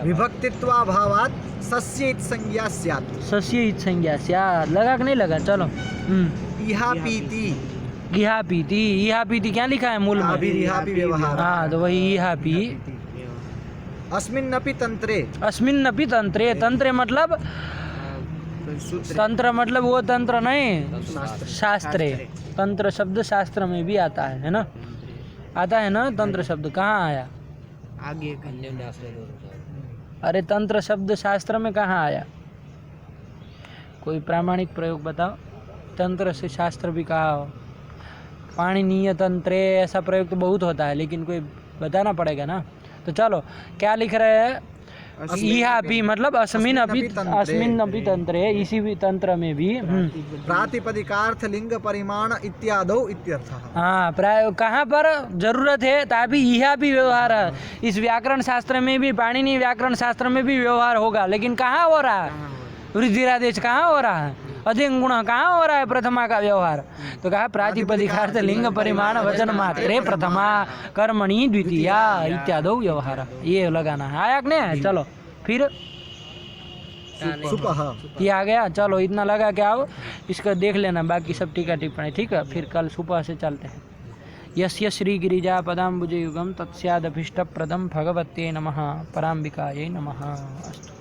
विभक्तित्वाभावात् सस्य इत संज्ञा स्यात्। सस्य इत संज्ञा स्यात्। लगा कि नहीं लगा? चलो इहा पीति इहा पीति। इहा पीति क्या लिखा है मूल में? अभिरिहापि व्यवहार। हाँ तो वही इहा पी। अस्मिन्नपि तंत्रे अस्मिन्नपि तंत्रे। तंत्रे मतलब तंत्र मतलब वो तंत्र नहीं, शास्त्रे। तंत्र शब्द शास्त्र में भी आता है ना? आता है ना तंत्र शब्द? कहाँ आया? आगे अरे तंत्र शब्द शास्त्र में कहाँ आया? कोई प्रामाणिक प्रयोग बताओ। तंत्र से शास्त्र भी कहा हो। पाणिनीय तंत्रे ऐसा प्रयोग तो बहुत होता है, लेकिन कोई बताना पड़ेगा ना। तो चलो क्या लिख रहे हैं? इहा भी मतलब अस्मिन अपि तंत्रे, इसी भी तंत्र में भी प्रातिपदिकार्थ लिंग परिमाण इत्यादौ इत्यर्थः। हाँ प्राय कहाँ पर जरूरत है तभी इहा भी व्यवहार है। इस व्याकरण शास्त्र में भी, पाणिनि व्याकरण शास्त्र में भी व्यवहार होगा, लेकिन कहाँ हो रहा है? वृद्धिरादेश कहाँ हो रहा है? अधिक गुण कहाँ हो रहा है प्रथमा का व्यवहार? तो कहा प्रातिपदिकार्थ लिंग परिमाण वचन मात्रे प्रथमा कर्मणि द्वितीया इत्यादो व्यवहार। ये लगाना है। आया कि नहीं? चलो फिर सुपह ये आ गया। चलो इतना लगा क्या हो, इसका देख लेना, बाकी सब टीका टिप्पणी ठीक है। फिर कल सुबह से चलते हैं। यस्य श्री गिरिजा पदाम्बुज युगम तत्स्यादभीष्टप्रदं भगवते नमः पराम्बिकायै नमः। अस्तु।